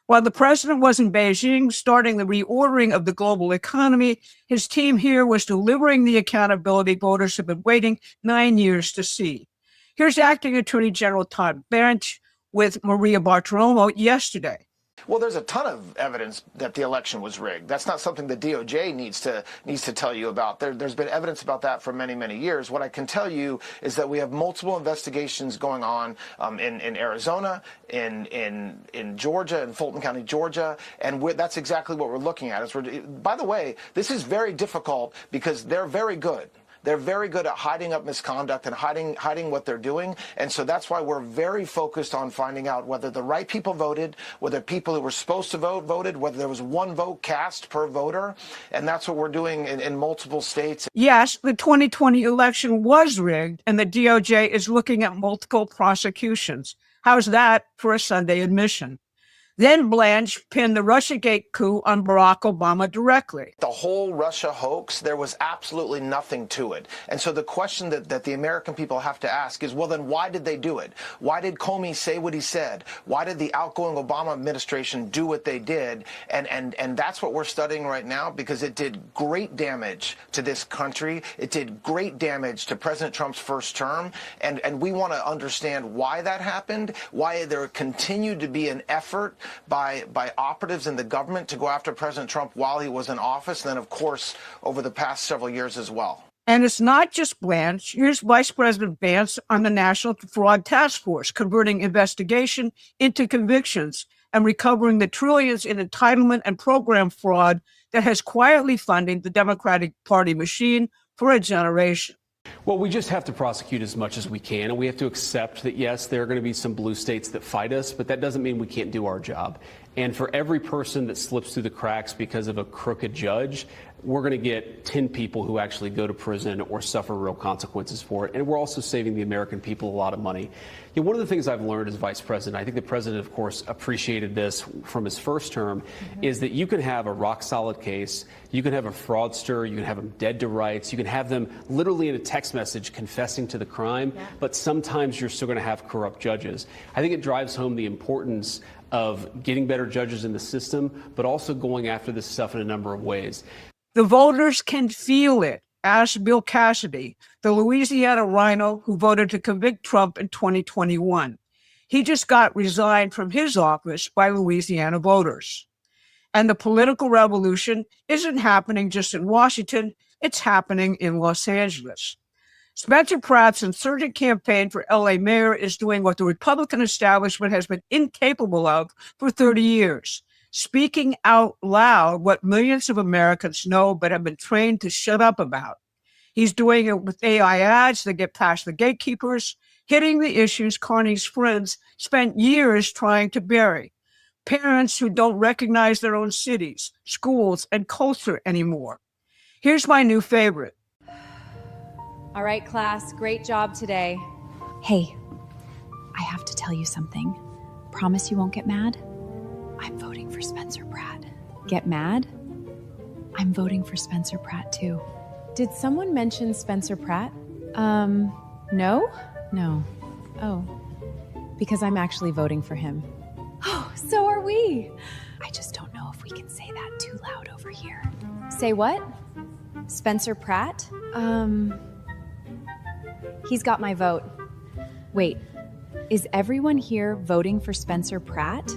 While the president was in Beijing starting the reordering of the global economy, his team here was delivering the accountability voters have been waiting 9 years to see. Here's Acting Attorney General Todd Blanche with Maria Bartiromo yesterday. Well, there's a ton of evidence that the election was rigged. That's not something the DOJ needs to tell you about. There's been evidence about that for many, many years. What I can tell you is that we have multiple investigations going on in Arizona, in Georgia, in Fulton County, Georgia, and that's exactly what we're looking at. By the way, this is very difficult because they're very good. They're very good at hiding up misconduct and hiding what they're doing. And so that's why we're very focused on finding out whether the right people voted, whether people who were supposed to vote voted, whether there was one vote cast per voter. And that's what we're doing in multiple states. Yes, the 2020 election was rigged, and the DOJ is looking at multiple prosecutions. How's that for a Sunday admission? Then Blanche pinned the Russiagate coup on Barack Obama directly. The whole Russia hoax, there was absolutely nothing to it. And so the question that the American people have to ask is, well, then why did they do it? Why did Comey say what he said? Why did the outgoing Obama administration do what they did? And that's what we're studying right now, because it did great damage to this country. It did great damage to President Trump's first term. And we want to understand why that happened, why there continued to be an effort by operatives in the government to go after President Trump while he was in office, and then, of course, over the past several years as well. And it's not just Blanche. Here's Vice President Vance on the National Fraud Task Force, converting investigation into convictions and recovering the trillions in entitlement and program fraud that has quietly funded the Democratic Party machine for a generation. Well, we just have to prosecute as much as we can, and we have to accept that, yes, there are going to be some blue states that fight us, but that doesn't mean we can't do our job. And for every person that slips through the cracks because of a crooked judge, we're going to get 10 people who actually go to prison or suffer real consequences for it. And we're also saving the American people a lot of money. You know, one of the things I've learned as vice president, I think the president, of course, appreciated this from his first term, is that you can have a rock solid case. You can have a fraudster. You can have them dead to rights. You can have them literally in a text message confessing to the crime. But sometimes you're still going to have corrupt judges. I think it drives home the importance of getting better judges in the system, but also going after this stuff in a number of ways. The voters can feel it. Ask Bill Cassidy, the Louisiana rhino who voted to convict Trump in 2021. He just got resigned from his office by Louisiana voters. And the political revolution isn't happening just in Washington, it's happening in Los Angeles. Spencer Pratt's insurgent campaign for LA mayor is doing what the Republican establishment has been incapable of for 30 years. Speaking out loud what millions of Americans know but have been trained to shut up about. He's doing it with AI ads that get past the gatekeepers, hitting the issues Carney's friends spent years trying to bury. Parents who don't recognize their own cities, schools, and culture anymore. Here's my new favorite. All right, class, great job today. Hey, I have to tell you something. Promise you won't get mad? I'm voting for Spencer Pratt. Get mad? I'm voting for Spencer Pratt, too. Did someone mention Spencer Pratt? No? No. Oh. Because I'm actually voting for him. Oh, so are we. I just don't know if we can say that too loud over here. Say what? Spencer Pratt? He's got my vote. Wait, Is everyone here voting for Spencer Pratt?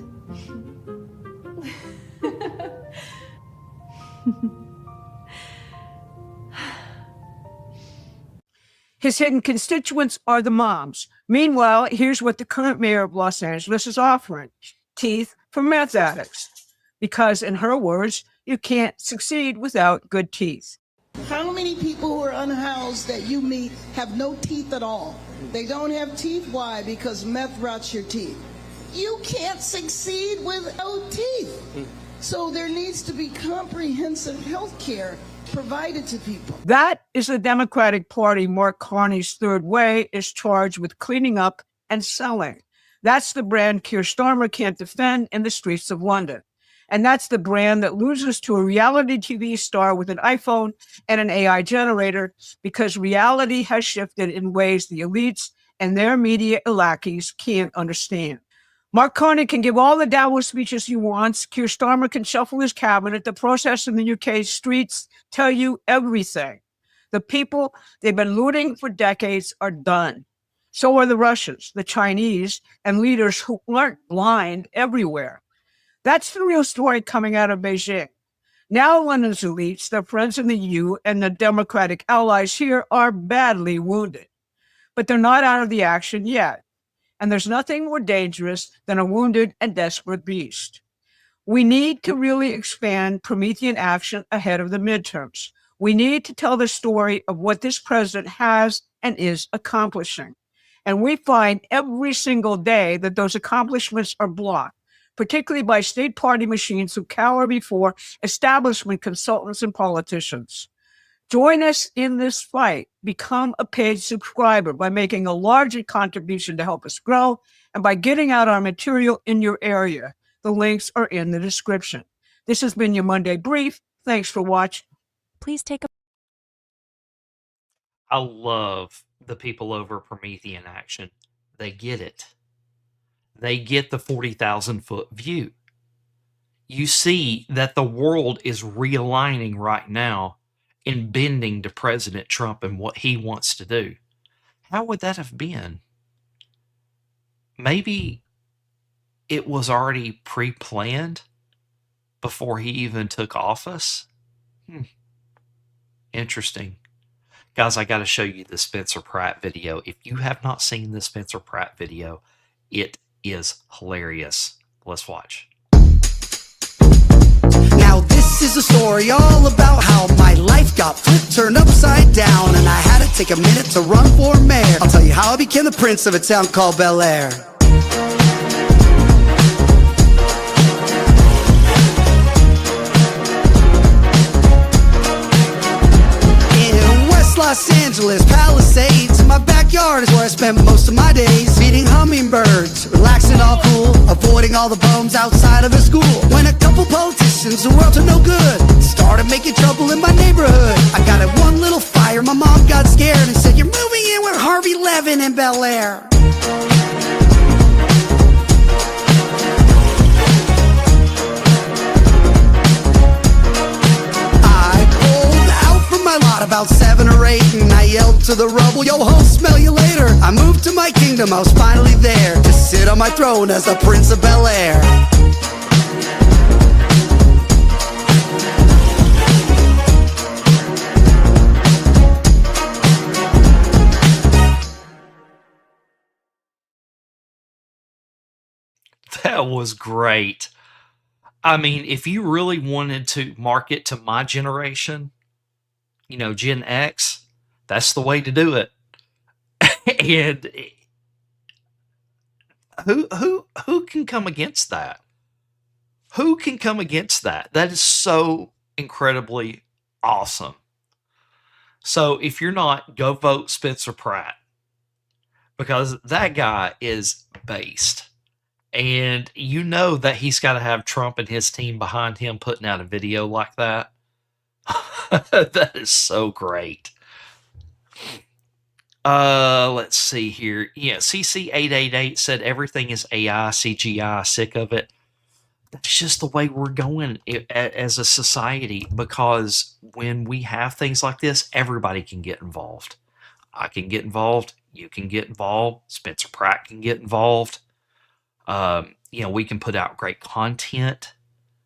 His hidden constituents are the moms. Meanwhile, here's what the current mayor of Los Angeles is offering: teeth for meth addicts. Because, in her words, you can't succeed without good teeth. How many people who are unhoused that you meet have no teeth at all? They don't have teeth. Why? Because meth rots your teeth. You can't succeed without teeth. So there needs to be comprehensive health care provided to people. That is the Democratic Party. Mark Carney's third way is charged with cleaning up and selling. That's the brand Keir Starmer can't defend in the streets of London. And that's the brand that loses to a reality TV star with an iPhone and an AI generator, because reality has shifted in ways the elites and their media lackeys can't understand. Mark Carney can give all the Davos speeches he wants. Keir Starmer can shuffle his cabinet. The protests in the UK streets tell you everything. The people they've been looting for decades are done. So are the Russians, the Chinese, and leaders who aren't blind everywhere. That's the real story coming out of Beijing. Now London's elites, their friends in the EU, and the Democratic allies here are badly wounded. But they're not out of the action yet. And there's nothing more dangerous than a wounded and desperate beast. We need to really expand Promethean action ahead of the midterms. We need to tell the story of what this president has and is accomplishing. And we find every single day that those accomplishments are blocked, particularly by state party machines who cower before establishment consultants and politicians. Join us in this fight. Become a paid subscriber by making a larger contribution to help us grow and by getting out our material in your area. The links are in the description. This has been your Monday Brief. Thanks for watching. Please take a I love the people over Promethean action. They get it. They get the 40,000 foot view. You see that the world is realigning right now and bending to President Trump and what he wants to do. How would that have been? Maybe it was already pre-planned before he even took office. Interesting. Guys, I got to show you the Spencer Pratt video. If you have not seen the Spencer Pratt video, it is hilarious. Let's watch. Now this is a story all about how my life got flipped, turned upside down, and I had to take a minute to run for mayor. I'll tell you how I became the prince of a town called Bel Air. Los Angeles, Palisades, in my backyard is where I spent most of my days. Feeding hummingbirds, relaxing all cool, avoiding all the bums outside of the school. When a couple politicians who were up to no good started making trouble in my neighborhood, I got in one little fire, my mom got scared and said, "You're moving in with Harvey Levin in Bel Air." About 7 or 8, and I yelled to the rubble, "Yo ho, smell you later." I moved to my kingdom, I was finally there to sit on my throne as the Prince of Bel Air. That was great. I mean, if you really wanted to market to my generation, you know, Gen X, that's the way to do it. And who can come against that? Who can come against that? That is so incredibly awesome. So if you're not, go vote Spencer Pratt, because that guy is based. And you know that he's got to have Trump and his team behind him putting out a video like that. That is so great. Let's see here. Yeah, CC888 said everything is AI, CGI, sick of it. That's just the way we're going as a society, because when we have things like this, everybody can get involved. I can get involved. You can get involved. Spencer Pratt can get involved. We can put out great content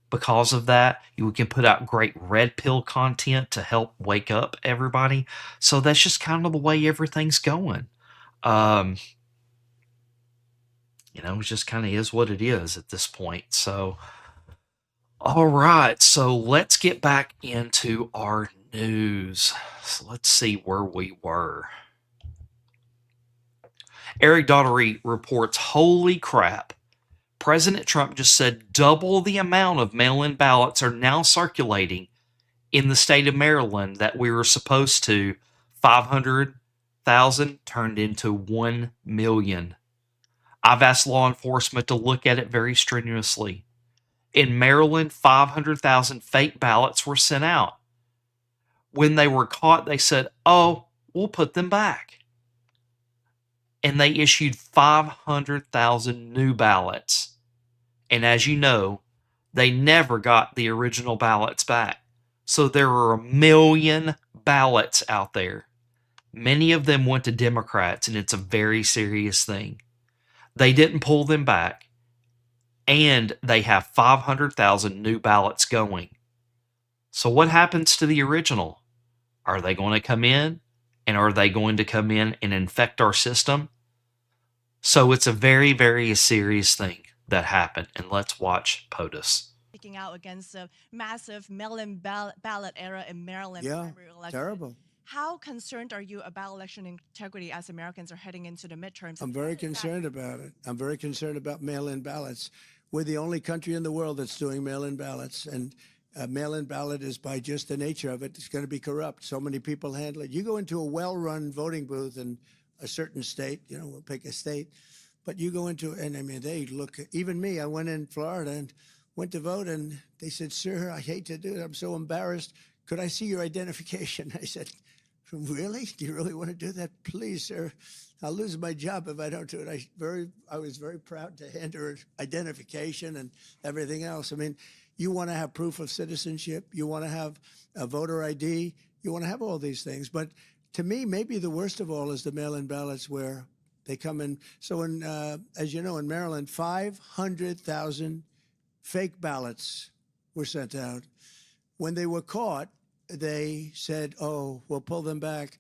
because of that. We can put out great red pill content to help wake up everybody. So that's just kind of the way everything's going. It just kind of is what it is at this point. So, all right. So let's get back into our news. So let's see where we were. Eric Daugherty reports, holy crap. President Trump just said double the amount of mail-in ballots are now circulating in the state of Maryland that we were supposed to. 500,000 turned into 1 million. I've asked law enforcement to look at it very strenuously. In Maryland, 500,000 fake ballots were sent out. When they were caught, they said, oh, we'll put them back. And they issued 500,000 new ballots. And as you know, they never got the original ballots back. So there are 1 million ballots out there. Many of them went to Democrats, and it's a very serious thing. They didn't pull them back, and they have 500,000 new ballots going. So what happens to the original? Are they going to come in, and are they going to come in and infect our system? So it's a very, very serious thing that happened, and let's watch POTUS. Speaking out against a massive mail-in ballot era in Maryland primary election. Terrible. How concerned are you about election integrity as Americans are heading into the midterms? I'm very concerned about it. I'm very concerned about mail-in ballots. We're the only country in the world that's doing mail-in ballots, and a mail-in ballot is, by just the nature of it, it's going to be corrupt. So many people handle it. You go into a well-run voting booth in a certain state, we'll pick a state, but you go into, and I mean, they look, even me, I went in Florida and went to vote, and they said, sir, I hate to do it. I'm so embarrassed. Could I see your identification? I said, really? Do you really want to do that? Please, sir. I'll lose my job if I don't do it. I was very proud to hand her identification and everything else. I mean, you want to have proof of citizenship. You want to have a voter ID. You want to have all these things. But to me, maybe the worst of all is the mail-in ballots where they come in. So, as you know, in Maryland, 500,000 fake ballots were sent out. When they were caught, they said, oh, we'll pull them back.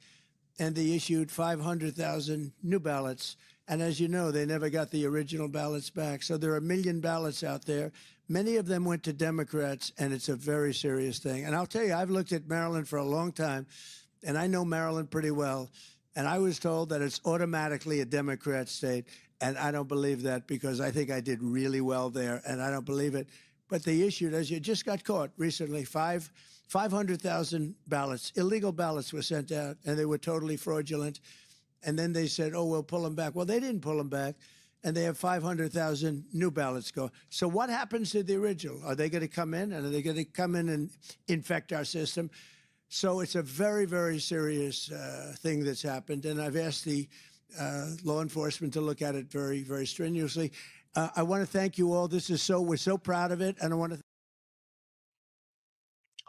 And they issued 500,000 new ballots. And as you know, they never got the original ballots back. So there are 1 million ballots out there. Many of them went to Democrats, and it's a very serious thing. And I'll tell you, I've looked at Maryland for a long time, and I know Maryland pretty well. And I was told that it's automatically a Democrat state. And I don't believe that, because I think I did really well there, and I don't believe it. But they issued, as you just got caught recently, 500,000 ballots, illegal ballots were sent out, and they were totally fraudulent. And then they said, oh, we'll pull them back. Well, they didn't pull them back, and they have 500,000 new ballots go. So what happens to the original? Are they going to come in, and are they going to come in and infect our system? So it's a very, very serious thing that's happened, and I've asked the law enforcement to look at it very, very strenuously. I want to thank you all. We're so proud of it, and I want to.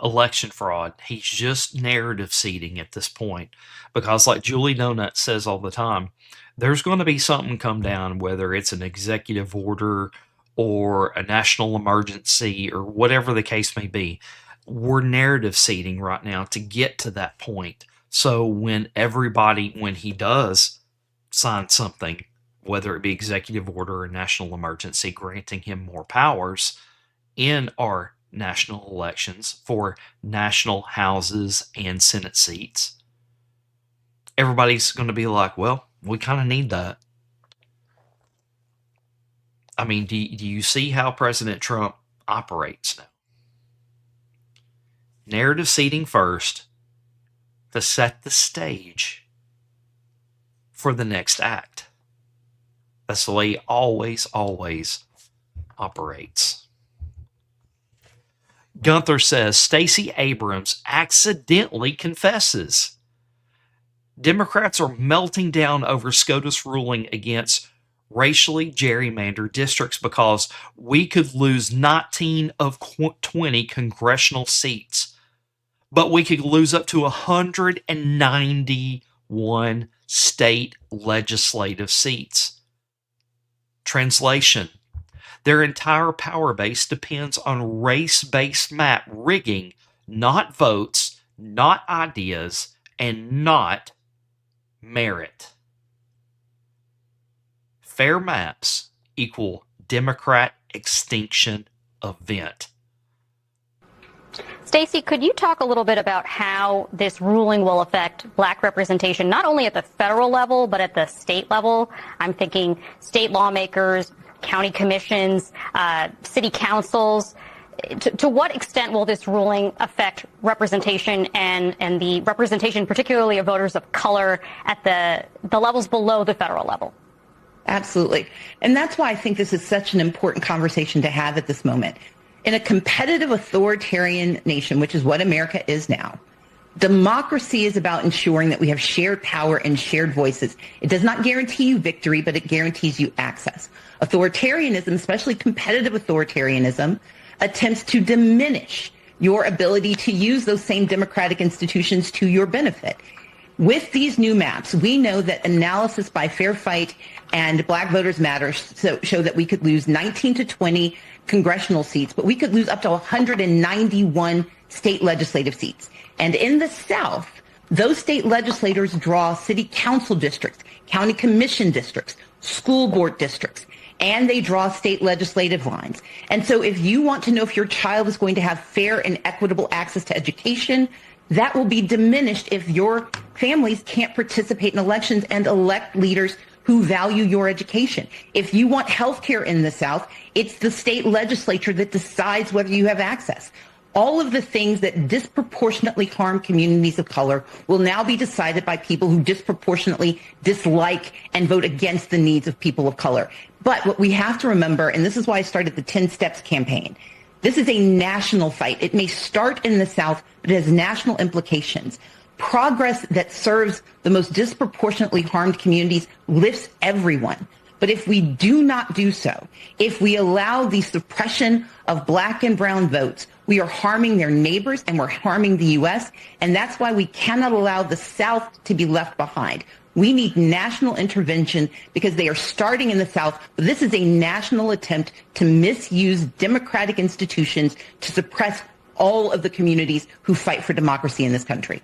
Election fraud. He's just narrative seeding at this point, because like Julie Donut says all the time, there's going to be something come down, whether it's an executive order or a national emergency or whatever the case may be. We're narrative seeding right now to get to that point. So when he does sign something, whether it be executive order or national emergency, granting him more powers in our national elections for national houses and Senate seats, everybody's going to be like, well, we kind of need that. I mean, do you see how President Trump operates now? Narrative seeding first to set the stage for the next act. That's the way he always operates. Gunther says Stacey Abrams accidentally confesses. Democrats are melting down over SCOTUS ruling against racially gerrymandered districts because we could lose 19 of 20 congressional seats, but we could lose up to 190 1 state legislative seats. Translation: their entire power base depends on race-based map rigging, not votes, not ideas, and not merit. Fair maps equal Democrat extinction event. Stacey, could you talk a little bit about how this ruling will affect black representation, not only at the federal level, but at the state level? I'm thinking state lawmakers, county commissions, city councils. To what extent will this ruling affect representation and the representation, particularly of voters of color, at the levels below the federal level? Absolutely. And that's why I think this is such an important conversation to have at this moment. In a competitive authoritarian nation, which is what America is now, democracy is about ensuring that we have shared power and shared voices. It does not guarantee you victory, but it guarantees you access. Authoritarianism, especially competitive authoritarianism, attempts to diminish your ability to use those same democratic institutions to your benefit. With these new maps, we know that analysis by Fair Fight and Black Voters Matter show that we could lose 19 to 20 congressional seats, but we could lose up to 191 state legislative seats. And in the South, those state legislators draw city council districts, county commission districts, school board districts, and they draw state legislative lines. And so if you want to know if your child is going to have fair and equitable access to education, that will be diminished if your families can't participate in elections and elect leaders who value your education. If you want health care in the South, it's the state legislature that decides whether you have access. All of the things that disproportionately harm communities of color will now be decided by people who disproportionately dislike and vote against the needs of people of color. But what we have to remember, and this is why I started the 10 Steps campaign, this is a national fight. It may start in the South, but it has national implications. Progress that serves the most disproportionately harmed communities lifts everyone. But if we do not do so, if we allow the suppression of black and brown votes, we are harming their neighbors and we're harming the U.S. And that's why we cannot allow the South to be left behind. We need national intervention because they are starting in the South. But this is a national attempt to misuse democratic institutions to suppress all of the communities who fight for democracy in this country.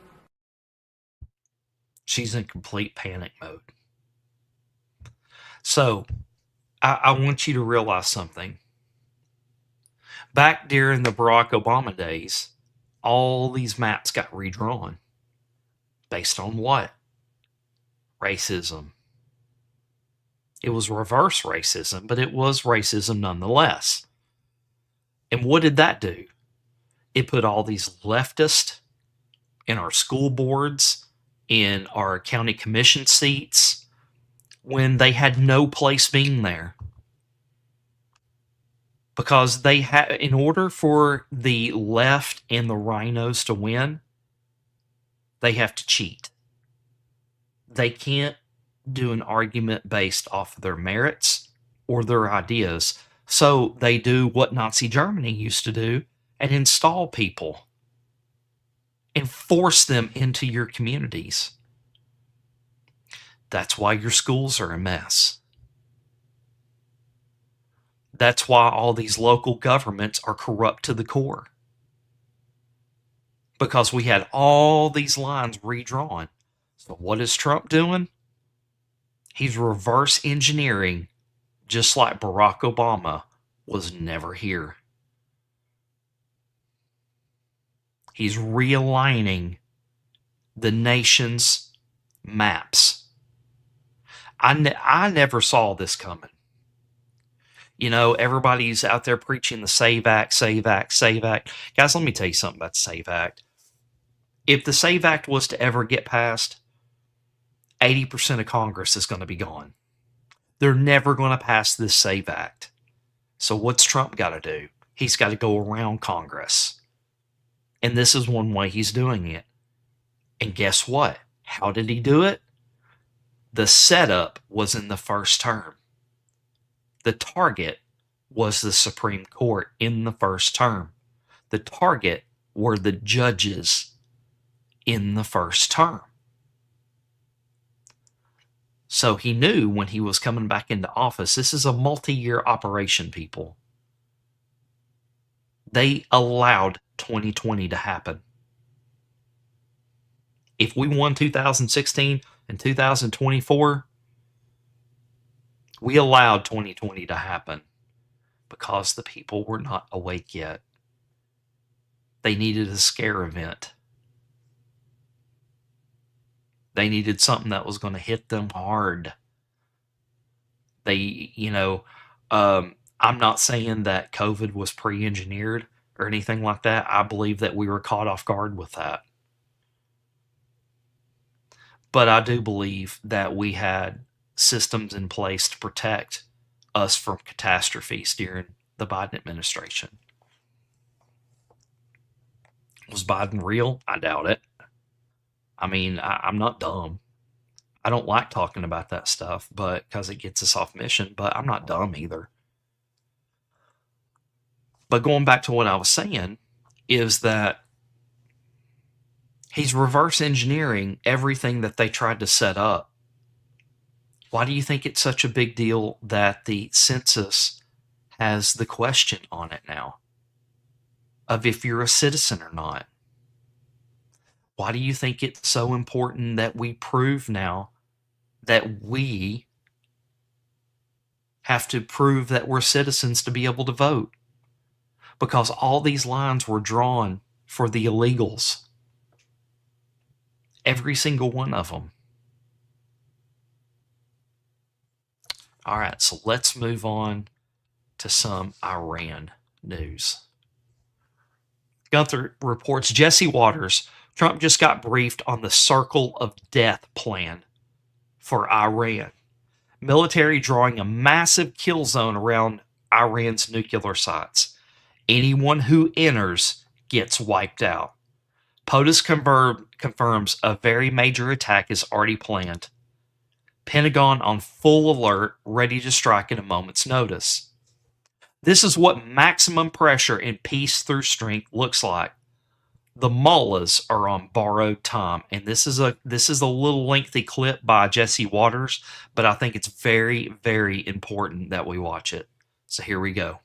She's in complete panic mode. So I want you to realize something. Back during the Barack Obama days, all these maps got redrawn. Based on what? Racism. It was reverse racism, but it was racism nonetheless. And what did that do? It put all these leftists in our school boards, in our county commission seats, when they had no place being there. Because they had, in order for the left and the rhinos to win, they have to cheat. They can't do an argument based off of their merits or their ideas. So they do what Nazi Germany used to do and install people and force them into your communities. That's why your schools are a mess. That's why all these local governments are corrupt to the core. Because we had all these lines redrawn. So what is Trump doing? He's reverse engineering, just like Barack Obama was never here. He's realigning the nation's maps. I never saw this coming. You know, everybody's out there preaching the SAVE Act, SAVE Act, SAVE Act. Guys, let me tell you something about the SAVE Act. If the SAVE Act was to ever get passed, 80% of Congress is going to be gone. They're never going to pass this SAVE Act. So what's Trump got to do? He's got to go around Congress. And this is one way he's doing it. And guess what? How did he do it? The setup was in the first term. The target was the Supreme Court in the first term. The target were the judges in the first term. So he knew when he was coming back into office, this is a multi-year operation, people. They allowed 2020 to happen. If we won 2016 and 2024, we allowed 2020 to happen because the people were not awake yet. They needed a scare event. They needed something that was going to hit them hard. I'm not saying that COVID was pre-engineered or anything like that. I believe that we were caught off guard with that. But I do believe that we had systems in place to protect us from catastrophes during the Biden administration. Was Biden real? I doubt it. I mean, I'm not dumb. I don't like talking about that stuff, but because it gets us off mission, but I'm not dumb either. But going back to what I was saying is that he's reverse engineering everything that they tried to set up. Why do you think it's such a big deal that the census has the question on it now of if you're a citizen or not? Why do you think it's so important that we prove now that we have to prove that we're citizens to be able to vote? Because all these lines were drawn for the illegals. Every single one of them. All right, so let's move on to some Iran news. Gunther reports Jesse Waters, Trump just got briefed on the Circle of Death plan for Iran. Military drawing a massive kill zone around Iran's nuclear sites. Anyone who enters gets wiped out. POTUS confirms a very major attack is already planned. Pentagon on full alert, ready to strike at a moment's notice. This is what maximum pressure and peace through strength looks like. The mullahs are on borrowed time, and this is a little lengthy clip by Jesse Waters, but I think it's very, very important that we watch it. So here we go.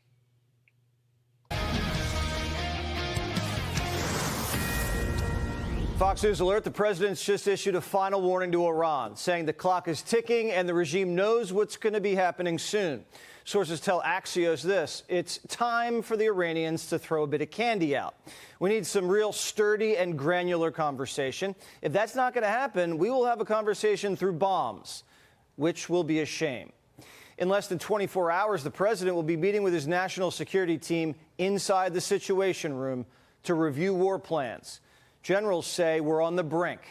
Fox News alert, the president's just issued a final warning to Iran, saying the clock is ticking and the regime knows what's going to be happening soon. Sources tell Axios this: it's time for the Iranians to throw a bit of candy out. We need some real sturdy and granular conversation. If that's not going to happen, we will have a conversation through bombs, which will be a shame. In less than 24 hours, the president will be meeting with his national security team inside the Situation Room to review war plans. Generals say we're on the brink.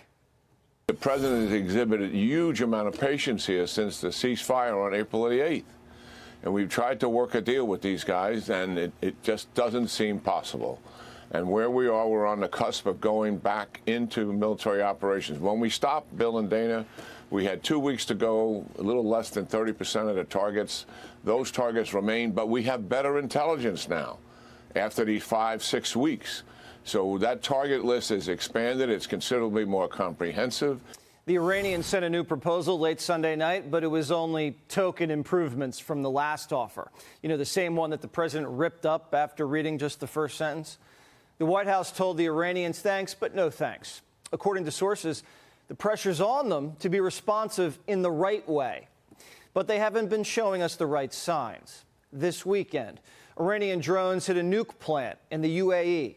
The president has exhibited a huge amount of patience here since the ceasefire on April the 8th. And we've tried to work a deal with these guys, and it just doesn't seem possible. And where we are, we're on the cusp of going back into military operations. When we stopped, Bill and Dana, we had 2 weeks to go, a little less than 30% of the targets. Those targets remain, but we have better intelligence now after these 5-6 weeks. So that target list is expanded. It's considerably more comprehensive. The Iranians sent a new proposal late Sunday night, but it was only token improvements from the last offer. You know, the same one that the president ripped up after reading just the first sentence. The White House told the Iranians thanks, but no thanks. According to sources, the pressure's on them to be responsive in the right way. But they haven't been showing us the right signs. This weekend, Iranian drones hit a nuke plant in the UAE.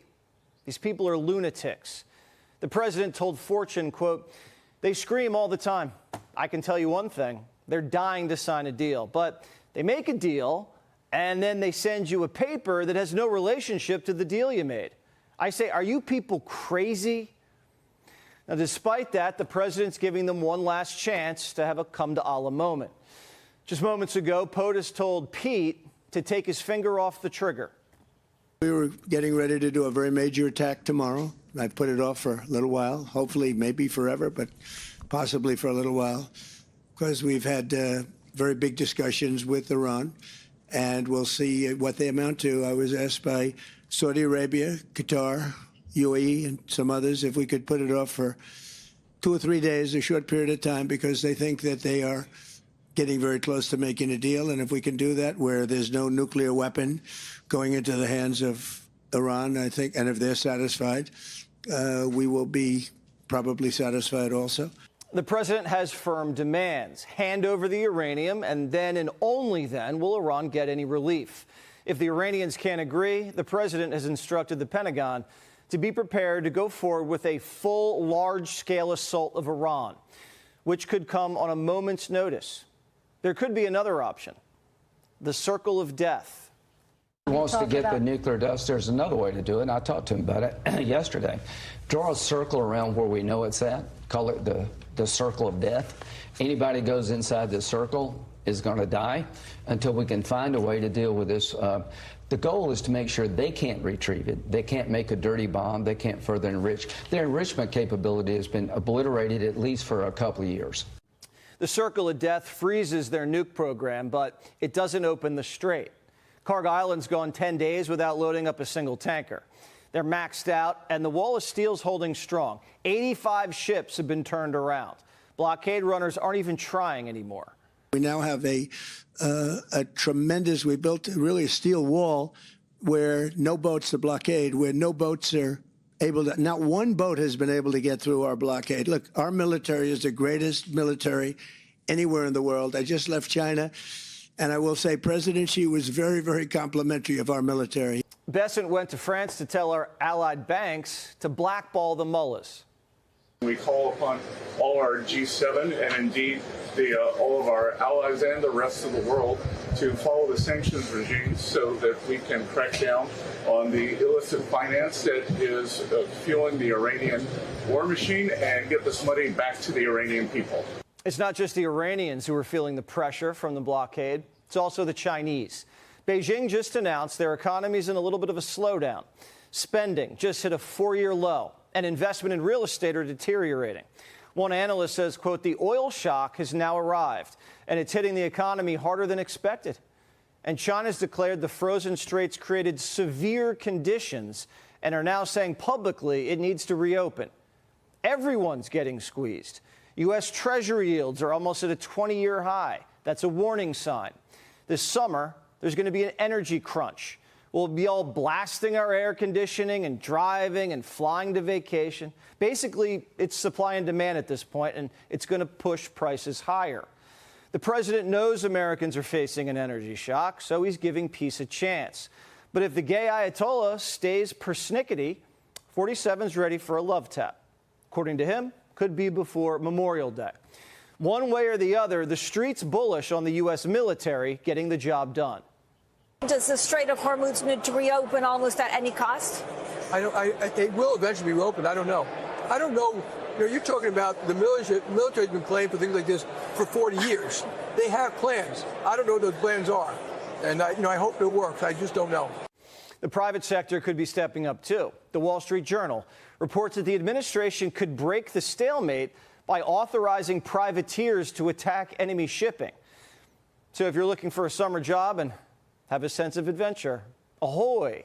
These people are lunatics. The president told Fortune, quote, "They scream all the time. I can tell you one thing. They're dying to sign a deal. But they make a deal, and then they send you a paper that has no relationship to the deal you made." I say, are you people crazy? Now, despite that, the president's giving them one last chance to have a come-to-Allah moment. Just moments ago, POTUS told Pete to take his finger off the trigger. We were getting ready to do a very major attack tomorrow. I put it off for a little while, hopefully maybe forever, but possibly for a little while, because we've had very big discussions with Iran, and we'll see what they amount to. I was asked by Saudi Arabia, Qatar, UAE, and some others if we could put it off for 2 or 3 days, a short period of time, because they think that they are getting very close to making a deal. And if we can do that, where there's no nuclear weapon going into the hands of Iran, I think, and if they're satisfied, we will be probably satisfied also. The president has firm demands. Hand over the uranium, and then and only then will Iran get any relief. If the Iranians can't agree, the president has instructed the Pentagon to be prepared to go forward with a full, large-scale assault of Iran, which could come on a moment's notice. There could be another option, the circle of death. Wants to get the nuclear dust. There's another way to do it, and I talked to him about it yesterday. Draw a circle around where we know it's at. Call it the circle of death. Anybody goes inside the circle is going to die until we can find a way to deal with this. The goal is to make sure they can't retrieve it. They can't make a dirty bomb. They can't further enrich. Their enrichment capability has been obliterated at least for a couple of years. The circle of death freezes their nuke program, but it doesn't open the strait. Carg Island's gone 10 days without loading up a single tanker. They're maxed out, and the wall of steel's holding strong. 85 ships have been turned around. Blockade runners aren't even trying anymore. We now have a tremendous, we built really a steel wall where no boats to blockade, where no boats are able to, not one boat has been able to get through our blockade. Look, our military is the greatest military anywhere in the world. I just left China, and I will say President Xi was very, very complimentary of our military. Bessent went to France to tell our allied banks to blackball the mullahs. We call upon all our G7 and indeed all of our allies and the rest of the world to follow the sanctions regime so that we can crack down on the illicit finance that is fueling the Iranian war machine and get this money back to the Iranian people. It's not just the Iranians who are feeling the pressure from the blockade. It's also the Chinese. Beijing just announced their economy's in a little bit of a slowdown. Spending just hit a 4-year low, and investment in real estate are deteriorating. One analyst says, quote, the oil shock has now arrived, and it's hitting the economy harder than expected. And China's declared the frozen straits created severe conditions and are now saying publicly it needs to reopen. Everyone's getting squeezed. U.S. Treasury yields are almost at a 20-year high. That's a warning sign. This summer, there's going to be an energy crunch. We'll be all blasting our air conditioning and driving and flying to vacation. Basically, it's supply and demand at this point, and it's going to push prices higher. The president knows Americans are facing an energy shock, so he's giving peace a chance. But if the gay Ayatollah stays persnickety, 47's ready for a love tap. According to him, could be before Memorial Day. One way or the other, the street's bullish on the U.S. military getting the job done. Does the Strait of Hormuz need to reopen almost at any cost? It will eventually be reopened. I don't know. You're talking about the military's been playing for things like this for 40 years. They have plans. I don't know what those plans are. And I hope it works. I just don't know. The private sector could be stepping up, too. The Wall Street Journal reports that the administration could break the stalemate by authorizing privateers to attack enemy shipping. So if you're looking for a summer job and have a sense of adventure, ahoy.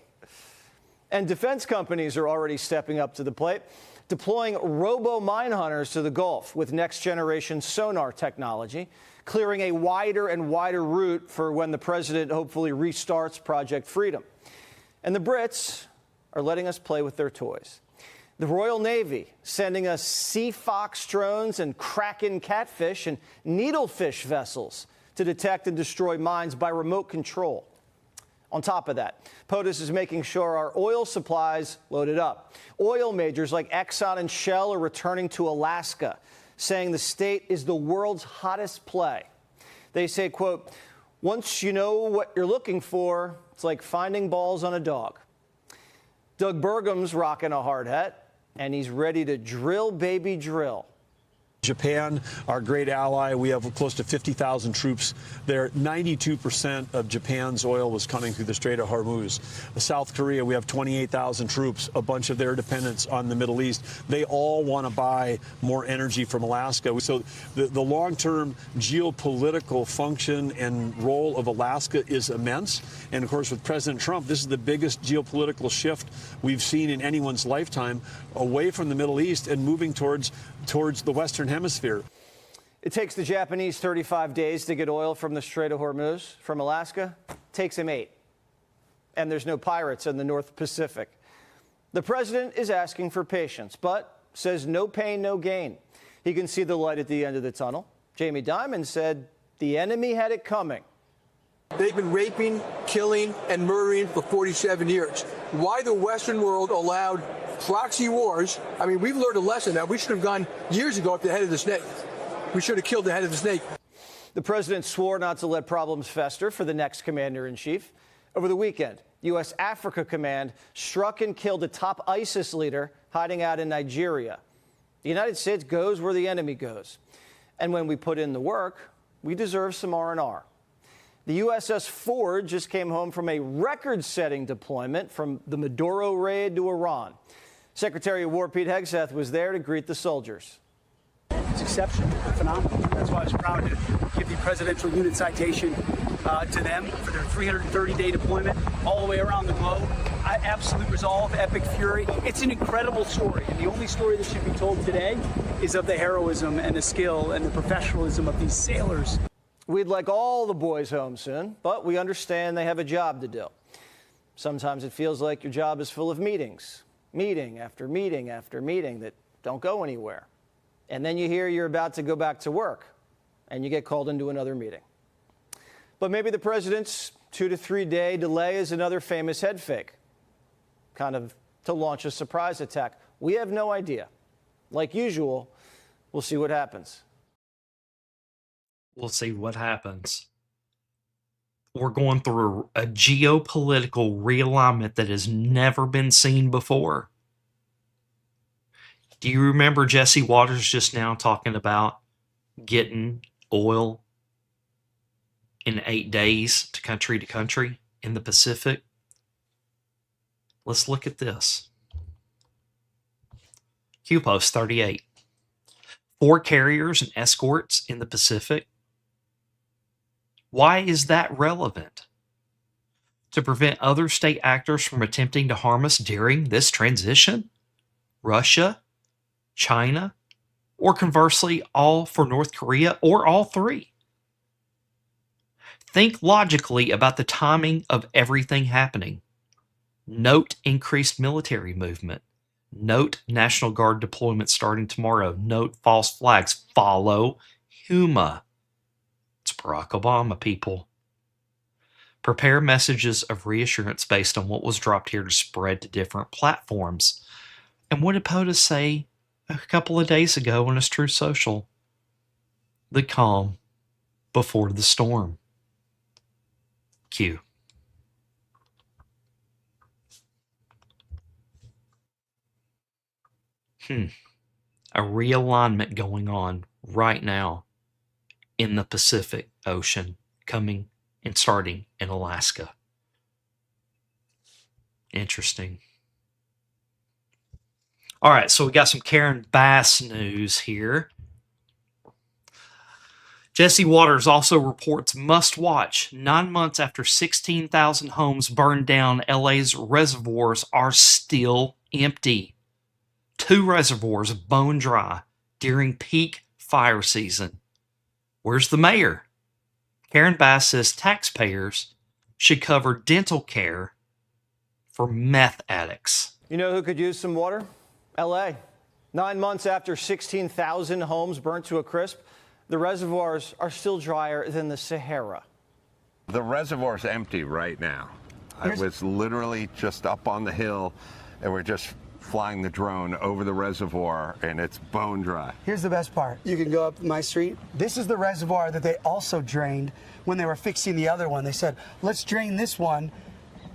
And defense companies are already stepping up to the plate, deploying robo-mine hunters to the Gulf with next-generation sonar technology, clearing a wider and wider route for when the president hopefully restarts Project Freedom. And the Brits are letting us play with their toys. The Royal Navy sending us Sea Fox drones and Kraken catfish and needlefish vessels to detect and destroy mines by remote control. On top of that, POTUS is making sure our oil supplies loaded up. Oil majors like Exxon and Shell are returning to Alaska, saying the state is the world's hottest play. They say, quote, once you know what you're looking for, it's like finding balls on a dog. Doug Burgum's rocking a hard hat, and he's ready to drill, baby, drill. Japan, our great ally, we have close to 50,000 troops there. 92% of Japan's oil was coming through the Strait of Hormuz. South Korea, we have 28,000 troops, a bunch of their dependents on the Middle East. They all want to buy more energy from Alaska. So the long-term geopolitical function and role of Alaska is immense. And of course, with President Trump, this is the biggest geopolitical shift we've seen in anyone's lifetime, away from the Middle East and moving towards the Western Hemisphere. It takes the Japanese 35 days to get oil from the Strait of Hormuz. From Alaska, it takes him 8. And there's no pirates in the North Pacific. The president is asking for patience, but says no pain, no gain. He can see the light at the end of the tunnel. Jamie Dimon said the enemy had it coming. They've been raping, killing, and murdering for 47 years. Why the Western world allowed proxy wars? I mean, we've learned a lesson now. We should have gone years ago at the head of the snake. We should have killed the head of the snake. The president swore not to let problems fester for the next commander-in-chief. Over the weekend, U.S. Africa Command struck and killed a top ISIS leader hiding out in Nigeria. The United States goes where the enemy goes. And when we put in the work, we deserve some R&R. The USS Ford just came home from a record-setting deployment from the Maduro raid to Iran. Secretary of War Pete Hegseth was there to greet the soldiers. It's exceptional, phenomenal. That's why I was proud to give the Presidential Unit Citation to them for their 330-day deployment all the way around the globe. Absolute resolve, epic fury. It's an incredible story, and the only story that should be told today is of the heroism and the skill and the professionalism of these sailors. We'd like all the boys home soon, but we understand they have a job to do. Sometimes it feels like your job is full of meetings, meeting after meeting after meeting that don't go anywhere. And then you hear you're about to go back to work, and you get called into another meeting. But maybe the president's 2 to 3 day delay is another famous head fake, kind of to launch a surprise attack. We have no idea. Like usual, we'll see what happens. We'll see what happens. We're going through a geopolitical realignment that has never been seen before. Do you remember Jesse Waters just now talking about getting oil in 8 days to country in the Pacific? Let's look at this. QPost 38. 4 carriers and escorts in the Pacific. Why is that relevant? To prevent other state actors from attempting to harm us during this transition? Russia? China? Or conversely, all for North Korea, or all 3? Think logically about the timing of everything happening. Note increased military movement. Note National Guard deployment starting tomorrow. Note false flags. Follow Huma. It's Barack Obama, people. Prepare messages of reassurance based on what was dropped here to spread to different platforms. And what did POTUS say a couple of days ago on his Truth Social? The calm before the storm. Q. A realignment going on right now in the Pacific Ocean, coming and starting in Alaska. Interesting. All right, so we got some Karen Bass news here. Jesse Waters also reports must watch. 9 months after 16,000 homes burned down, LA's reservoirs are still empty. 2 reservoirs bone dry during peak fire season. Where's the mayor? Karen Bass says taxpayers should cover dental care for meth addicts. You know who could use some water? LA. 9 months after 16,000 homes burnt to a crisp, the reservoirs are still drier than the Sahara. The reservoir's empty right now. I was literally just up on the hill, and we're just flying the drone over the reservoir, and it's bone dry. Here's the best part. You can go up my street. This is the reservoir that they also drained when they were fixing the other one. They said, let's drain this one.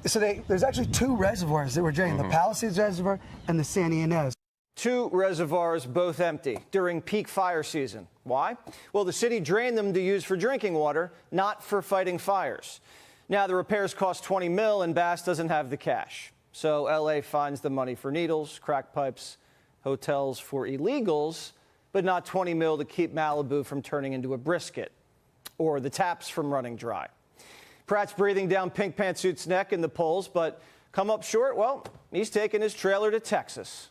So there's actually 2 reservoirs that were drained, the Palisades Reservoir and the Santa Ynez. 2 reservoirs, both empty during peak fire season. Why? Well, the city drained them to use for drinking water, not for fighting fires. Now, the repairs cost $20 million, and Bass doesn't have the cash. So LA finds the money for needles, crack pipes, hotels for illegals, but not $20 million to keep Malibu from turning into a brisket or the taps from running dry. Pratt's breathing down Pink Pantsuit's neck in the polls, but come up short, well, he's taking his trailer to Texas.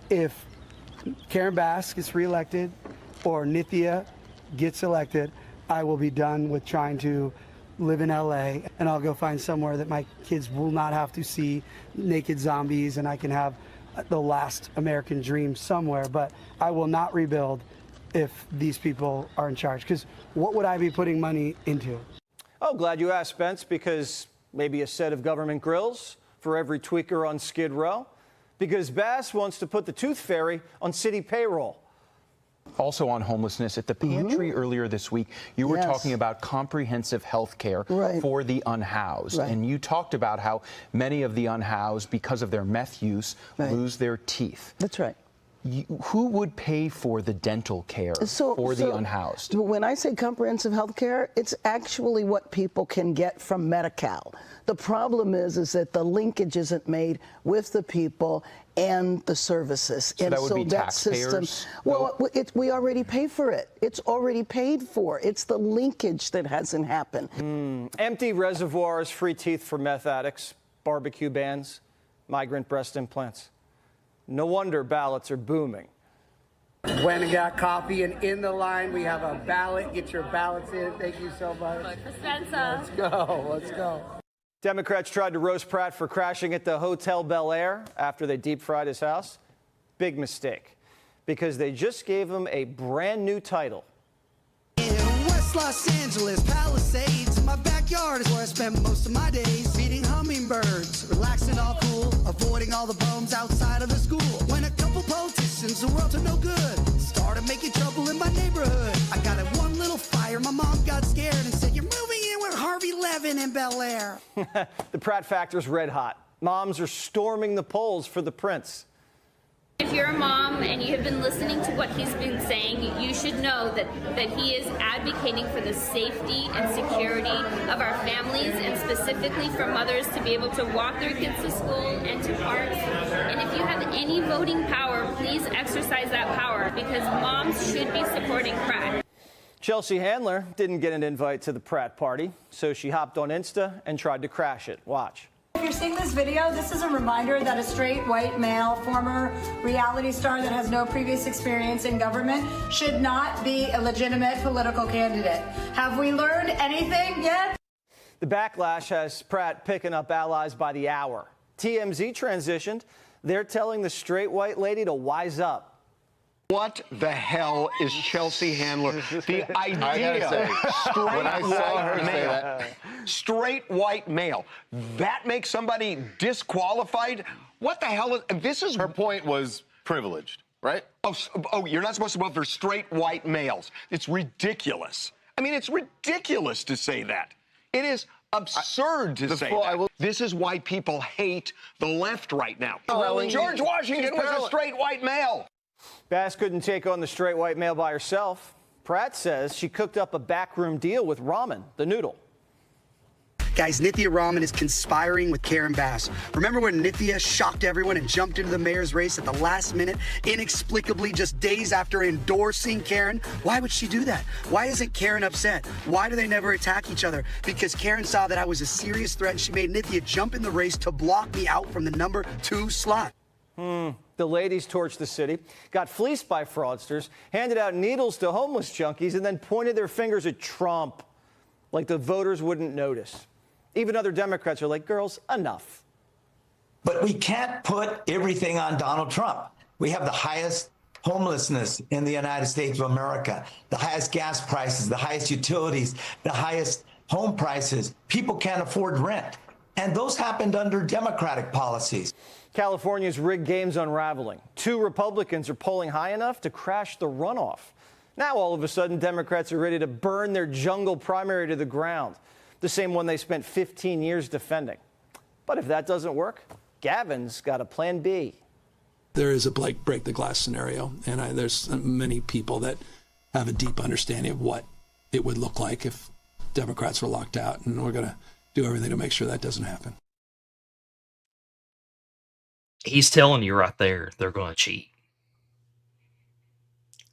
If Karen Bass gets reelected or Nithya gets elected, I will be done with trying to live in LA, and I'll go find somewhere that my kids will not have to see naked zombies, and I can have the last American dream somewhere. But I will not rebuild if these people are in charge, because what would I be putting money into? Oh, glad you asked, Spence, because maybe a set of government grills for every tweaker on Skid Row. Because Bass wants to put the tooth fairy on city payroll. Also on homelessness, at the pantry earlier this week, you were talking about comprehensive health care for the unhoused. And you talked about how many of the unhoused, because of their meth use, lose their teeth. That's right. Who would pay for the dental care for the unhoused? When I say comprehensive health care, it's actually what people can get from Medi-Cal. The problem is that the linkage isn't made with the people and the services. So and that would be that system, taxpayers? well, we already pay for it. It's already paid for. It's the linkage that hasn't happened. Empty reservoirs, free teeth for meth addicts, barbecue bans, migrant breast implants. No wonder ballots are booming. Went and got coffee, and in the line we have a ballot. Get your ballots in. Thank you so much. Let's go. Let's go. Democrats tried to roast Pratt for crashing at the Hotel Bel Air after they deep-fried his house. Big mistake, because they just gave him a brand new title. West Los Angeles, Palisades, my backyard is where I spend most of my days. Feeding hummingbirds, relaxing all cool, avoiding all the bums outside of the school. When a couple politicians, the world to no good, started making trouble in my neighborhood. I got in one little fire, my mom got scared and said, "You're moving in with Harvey Levin in Bel Air." The Pratt factor's red hot. Moms are storming the polls for the prince. If you're a mom and you have been listening to what he's been saying, you should know that he is advocating for the safety and security of our families, and specifically for mothers to be able to walk their kids to school and to parks. And if you have any voting power, please exercise that power, because moms should be supporting Pratt. Chelsea Handler didn't get an invite to the Pratt party, so she hopped on Insta and tried to crash it. Watch. If you're seeing this video, this is a reminder that a straight white male, former reality star that has no previous experience in government, should not be a legitimate political candidate. Have we learned anything yet? The backlash has Pratt picking up allies by the hour. TMZ transitioned. They're telling the straight white lady to wise up. What the hell is Chelsea Handler? The idea, straight white male, that makes somebody disqualified? What the hell is, this is... Her point was privileged, right? Oh, you're not supposed to vote for straight white males. It's ridiculous. I mean, it's ridiculous to say that. It is absurd to say that. This is why people hate the left right now. George Washington was a straight white male. Bass couldn't take on the straight white male by herself. Pratt says she cooked up a backroom deal with ramen, the noodle. Guys, Nithya Raman is conspiring with Karen Bass. Remember when Nithya shocked everyone and jumped into the mayor's race at the last minute, inexplicably just days after endorsing Karen? Why would she do that? Why isn't Karen upset? Why do they never attack each other? Because Karen saw that I was a serious threat and she made Nithya jump in the race to block me out from the number 2 slot. The ladies torched the city, got fleeced by fraudsters, handed out needles to homeless junkies, and then pointed their fingers at Trump like the voters wouldn't notice. Even other Democrats are like, girls, enough. But we can't put everything on Donald Trump. We have the highest homelessness in the United States of America, the highest gas prices, the highest utilities, the highest home prices. People can't afford rent. And those happened under Democratic policies. California's rigged game's unraveling. 2 Republicans are polling high enough to crash the runoff. Now, all of a sudden, Democrats are ready to burn their jungle primary to the ground, the same one they spent 15 years defending. But if that doesn't work, Gavin's got a plan B. There is a break the glass scenario, and there's many people that have a deep understanding of what it would look like if Democrats were locked out, and we're going to do everything to make sure that doesn't happen. He's telling you right there, they're going to cheat.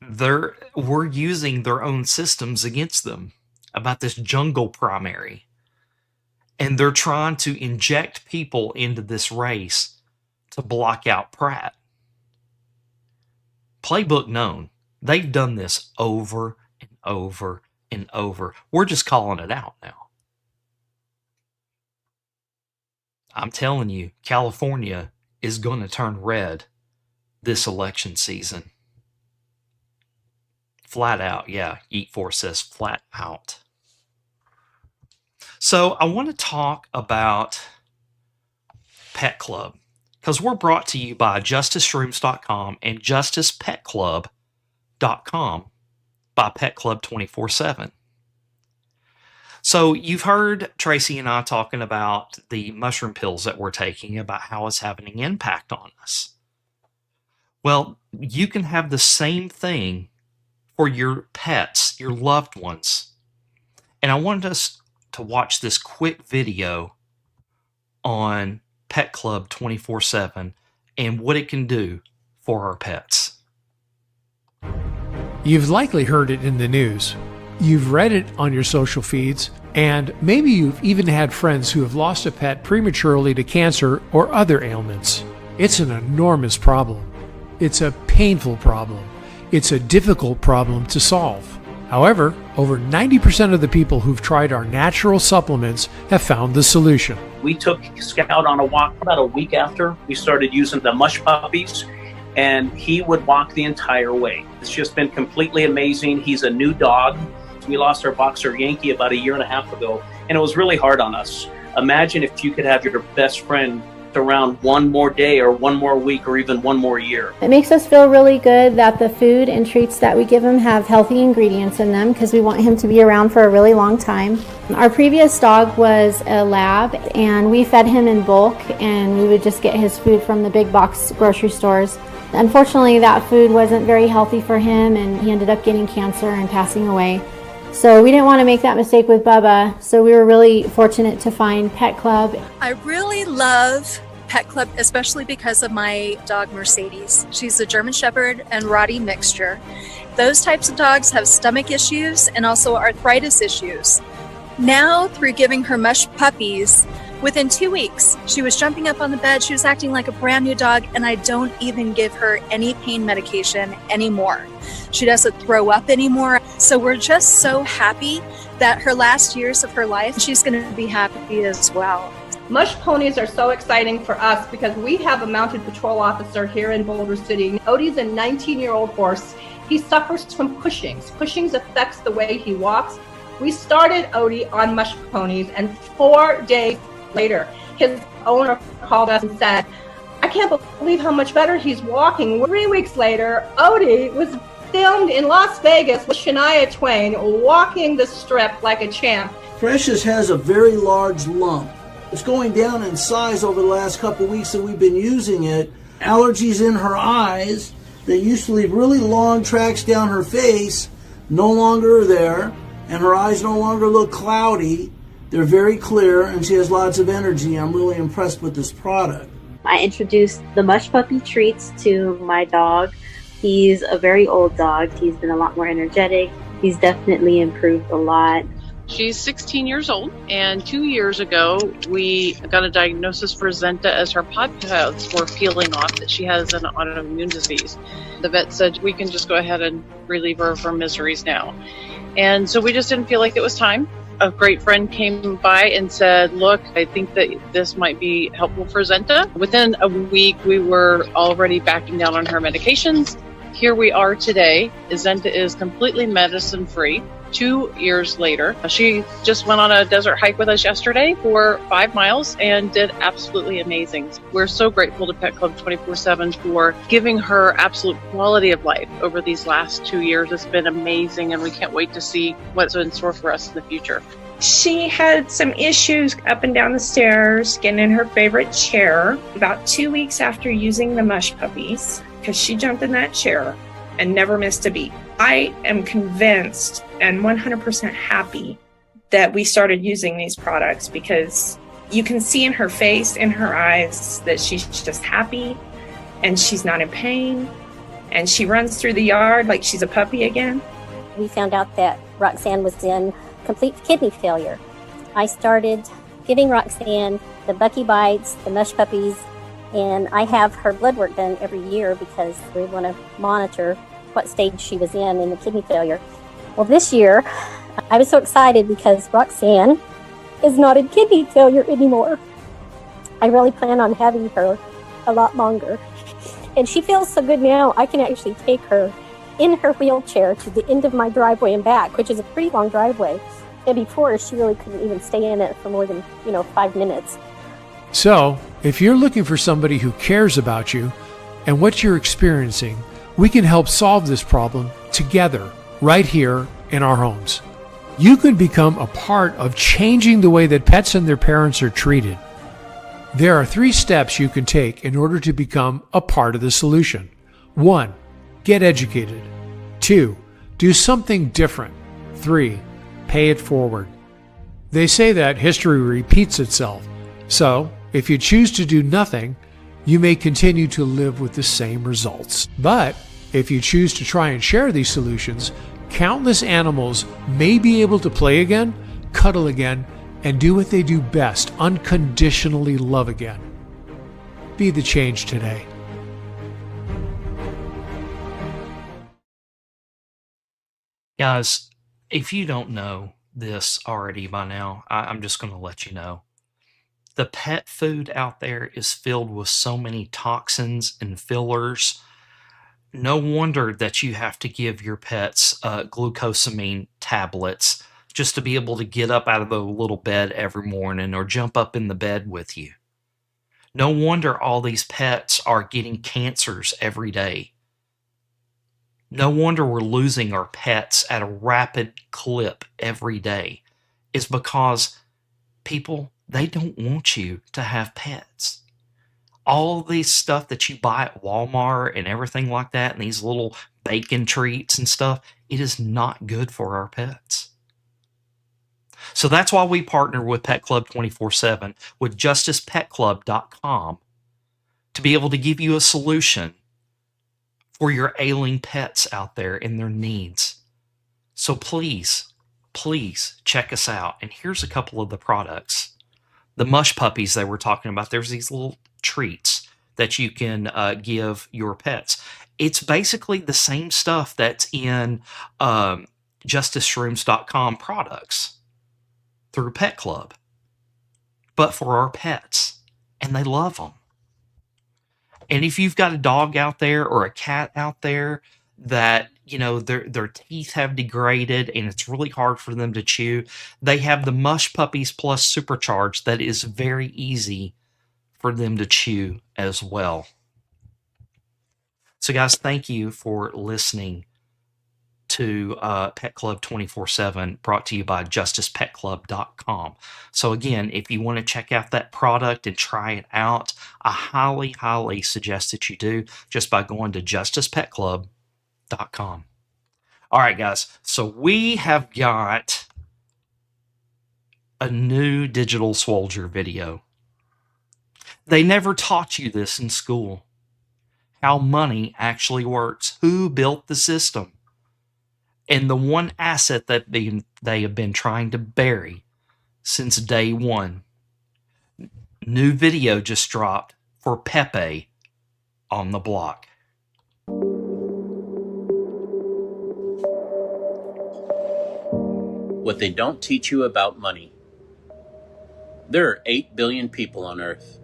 We're using their own systems against them about this jungle primary. And they're trying to inject people into this race to block out Pratt. Playbook known. They've done this over and over and over. We're just calling it out now. I'm telling you, California is going to turn red this election season. Flat out, yeah. Eat4 says flat out. So I want to talk about Pet Club, because we're brought to you by justiceshrooms.com and justicepetclub.com by Pet Club 24/7. So you've heard Tracy and I talking about the mushroom pills that we're taking, about how it's having an impact on us. Well, you can have the same thing for your pets, your loved ones. And I wanted us to watch this quick video on Pet Club 24/7 and what it can do for our pets. You've likely heard it in the news. You've read it on your social feeds, and maybe you've even had friends who have lost a pet prematurely to cancer or other ailments. It's an enormous problem. It's a painful problem. It's a difficult problem to solve. However, over 90% of the people who've tried our natural supplements have found the solution. We took Scout on a walk about a week after we started using the mush puppies, and he would walk the entire way. It's just been completely amazing. He's a new dog. We lost our boxer Yankee about 1.5 years ago, and it was really hard on us. Imagine if you could have your best friend around one more day or one more week or even one more year. It makes us feel really good that the food and treats that we give him have healthy ingredients in them, because we want him to be around for a really long time. Our previous dog was a lab, and we fed him in bulk, and we would just get his food from the big box grocery stores. Unfortunately, that food wasn't very healthy for him, and he ended up getting cancer and passing away. So we didn't want to make that mistake with Bubba, so we were really fortunate to find Pet Club. I really love Pet Club, especially because of my dog Mercedes. She's a German Shepherd and Rottie mixture. Those types of dogs have stomach issues and also arthritis issues. Now, through giving her mush puppies, within 2 weeks, she was jumping up on the bed, she was acting like a brand new dog, and I don't even give her any pain medication anymore. She doesn't throw up anymore. So we're just so happy that her last years of her life, she's going to be happy as well. Mush ponies are so exciting for us because we have a mounted patrol officer here in Boulder City. Odie's a 19-year-old horse. He suffers from Cushing's. Cushing's affects the way he walks. We started Odie on mush ponies, and 4 days later, his owner called us and said, "I can't believe how much better he's walking." 3 weeks later, Odie was filmed in Las Vegas with Shania Twain walking the strip like a champ. Precious has a very large lump. It's going down in size over the last couple of weeks that we've been using it. Allergies in her eyes that used to leave really long tracks down her face no longer are there, and her eyes no longer look cloudy. They're very clear, and she has lots of energy. I'm really impressed with this product. I introduced the Mush Puppy treats to my dog. He's a very old dog. He's been a lot more energetic. He's definitely improved a lot. She's 16 years old, and 2 years ago, we got a diagnosis for Zenta as her pod pads were peeling off, that she has an autoimmune disease. The vet said, we can just go ahead and relieve her of her miseries now. And so we just didn't feel like it was time. A great friend came by and said, look, I think that this might be helpful for Zenta. Within a week, we were already backing down on her medications. Here we are today. Zenta is completely medicine-free. 2 years later, she just went on a desert hike with us yesterday for 5 miles and did absolutely amazing. We're so grateful to Pet Club 24/7 for giving her absolute quality of life over these last 2 years. It's been amazing, and we can't wait to see what's in store for us in the future. She had some issues up and down the stairs, getting in her favorite chair. About 2 weeks after using the Mush Puppies, because she jumped in that chair and never missed a beat. I am convinced and 100% happy that we started using these products, because you can see in her face, in her eyes, that she's just happy and she's not in pain, and she runs through the yard like she's a puppy again. We found out that Roxanne was in complete kidney failure. I started giving Roxanne the Bucky Bites, the Mush Puppies, and I have her blood work done every year because we want to monitor what stage she was in the kidney failure. Well, this year, I was so excited because Roxanne is not in kidney failure anymore. I really plan on having her a lot longer. And she feels so good now, I can actually take her in her wheelchair to the end of my driveway and back, which is a pretty long driveway. And before, she really couldn't even stay in it for more than, 5 minutes. So, if you're looking for somebody who cares about you and what you're experiencing, we can help solve this problem together, right here in our homes. You can become a part of changing the way that pets and their parents are treated. There are 3 steps you can take in order to become a part of the solution. 1, get educated. 2, do something different. 3, pay it forward. They say that history repeats itself. So, if you choose to do nothing, you may continue to live with the same results. But if you choose to try and share these solutions, countless animals may be able to play again, cuddle again, and do what they do best, unconditionally love again. Be the change today. Guys, if you don't know this already by now, I'm just going to let you know. The pet food out there is filled with so many toxins and fillers. No wonder that you have to give your pets glucosamine tablets just to be able to get up out of the little bed every morning or jump up in the bed with you. No wonder all these pets are getting cancers every day. No wonder we're losing our pets at a rapid clip every day. It's because people, they don't want you to have pets. All these stuff that you buy at Walmart and everything like that, and these little bacon treats and stuff, it is not good for our pets. So that's why we partner with Pet Club 24/7 with JusticePetClub.com to be able to give you a solution for your ailing pets out there and their needs. So please check us out. And here's a couple of the products. The Mush Puppies they were talking about, there's these little treats that you can give your pets. It's basically the same stuff that's in JusticeShrooms.com products through Pet Club, but for our pets, and they love them. And if you've got a dog out there or a cat out there that, their teeth have degraded and it's really hard for them to chew, they have the Mush Puppies Plus Supercharged that is very easy for them to chew as well. So guys, thank you for listening to Pet Club 24/7, brought to you by JusticePetClub.com. So again, if you want to check out that product and try it out, I highly suggest that you do just by going to JusticePetClub.com. All right, guys. So we have got a new digital soldier video. They never taught you this in school. How money actually works. Who built the system? And the one asset that they have been trying to bury since day one. New video just dropped for Pepe on the block. What they don't teach you about money. There are 8 billion people on Earth.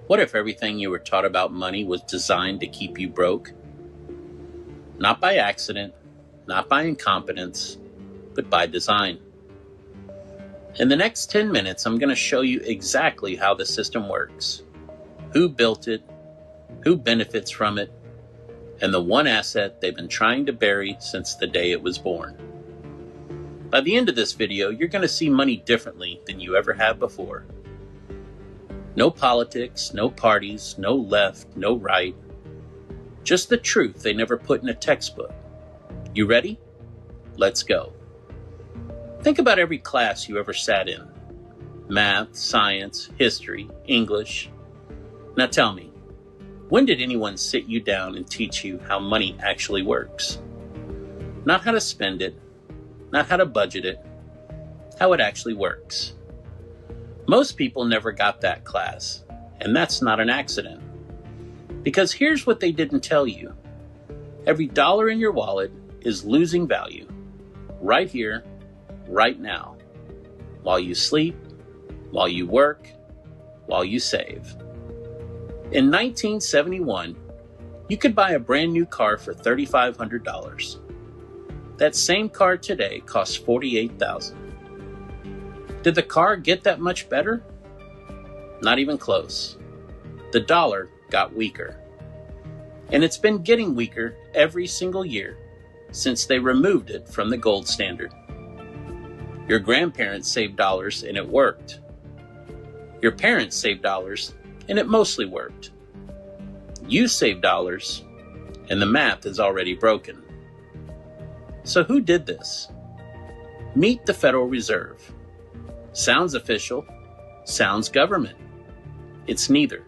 What if everything you were taught about money was designed to keep you broke? Not by accident, not by incompetence, but by design. In the next 10 minutes, I'm going to show you exactly how the system works, who built it, who benefits from it, and the one asset they've been trying to bury since the day it was born. By the end of this video, you're going to see money differently than you ever have before. No politics, no parties, no left, no right. Just the truth they never put in a textbook. You ready? Let's go. Think about every class you ever sat in. Math, science, history, English. Now tell me, when did anyone sit you down and teach you how money actually works? Not how to spend it, not how to budget it, how it actually works. Most people never got that class, and that's not an accident. Because here's what they didn't tell you. Every dollar in your wallet is losing value, right here, right now, while you sleep, while you work, while you save. In 1971, you could buy a brand new car for $3,500. That same car today costs $48,000. Did the car get that much better? Not even close. The dollar got weaker. And it's been getting weaker every single year since they removed it from the gold standard. Your grandparents saved dollars and it worked. Your parents saved dollars and it mostly worked. You saved dollars and the math is already broken. So who did this? Meet the Federal Reserve. Sounds official, sounds government. It's neither.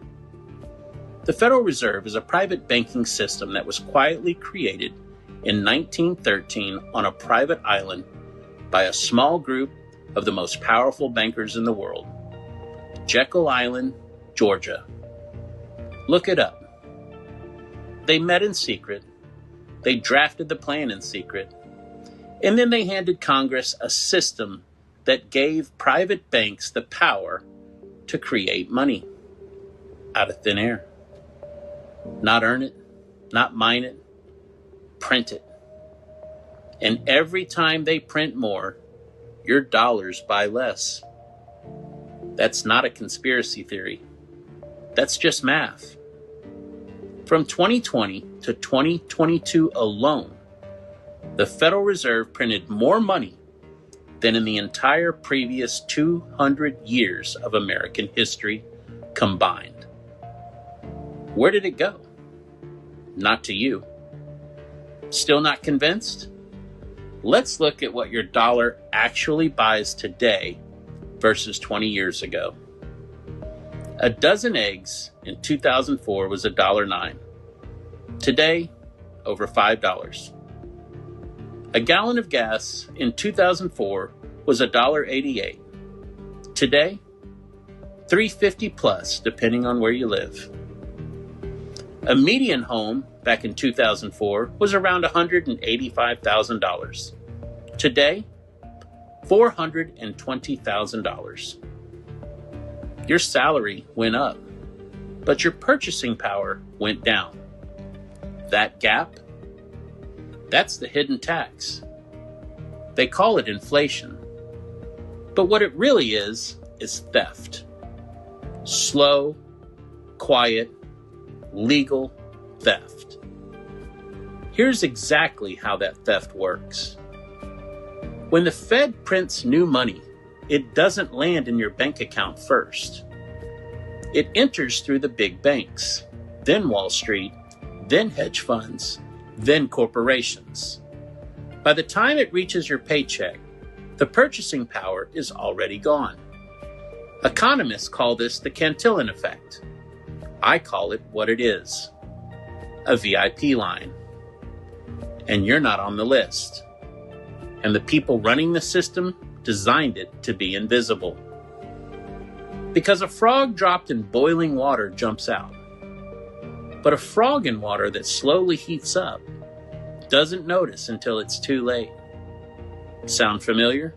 The Federal Reserve is a private banking system that was quietly created in 1913 on a private island by a small group of the most powerful bankers in the world. Jekyll Island, Georgia. Look it up. They met in secret, they drafted the plan in secret, and then they handed Congress a system that gave private banks the power to create money out of thin air. Not earn it, not mine it, print it. And every time they print more, your dollars buy less. That's not a conspiracy theory. That's just math. From 2020 to 2022 alone, the Federal Reserve printed more money than in the entire previous 200 years of American history combined. Where did it go? Not to you. Still not convinced? Let's look at what your dollar actually buys today versus 20 years ago. A dozen eggs in 2004 was $1.09. Today, over $5. A gallon of gas in 2004 was $1.88. Today, $3.50 plus, depending on where you live. A median home back in 2004 was around $185,000. Today, $420,000. Your salary went up, but your purchasing power went down. That gap, that's the hidden tax. They call it inflation. But what it really is theft. Slow, quiet, legal theft. Here's exactly how that theft works. When the Fed prints new money, it doesn't land in your bank account first. It enters through the big banks, then Wall Street, then hedge funds, then corporations. By the time it reaches your paycheck, the purchasing power is already gone. Economists call this the Cantillon effect. I call it what it is, a VIP line. And you're not on the list. And the people running the system designed it to be invisible. Because a frog dropped in boiling water jumps out. But a frog in water that slowly heats up doesn't notice until it's too late. Sound familiar?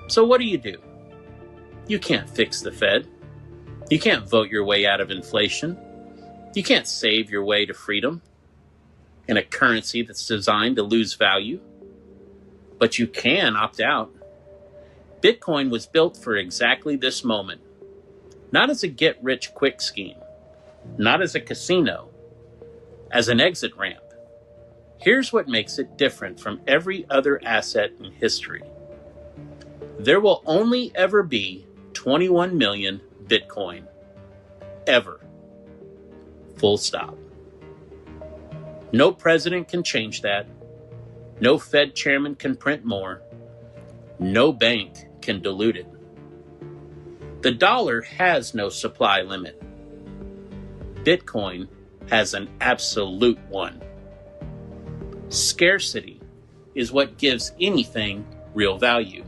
So what do? You can't fix the Fed. You can't vote your way out of inflation. You can't save your way to freedom in a currency that's designed to lose value. But you can opt out. Bitcoin was built for exactly this moment. Not as a get-rich-quick scheme. Not as a casino. As an exit ramp. Here's what makes it different from every other asset in history. There will only ever be 21 million Bitcoin. Ever. Full stop. No president can change that. No Fed chairman can print more. No bank can dilute it. The dollar has no supply limit. Bitcoin has an absolute one. Scarcity is what gives anything real value.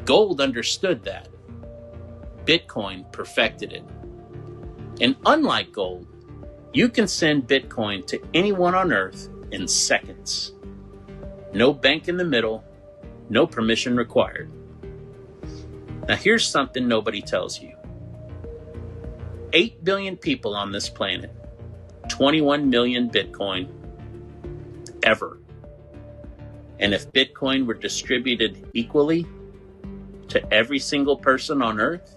Gold understood that. Bitcoin perfected it. And unlike gold, you can send Bitcoin to anyone on Earth in seconds. No bank in the middle, no permission required. Now here's something nobody tells you. 8 billion people on this planet, 21 million Bitcoin, ever. And if Bitcoin were distributed equally to every single person on Earth,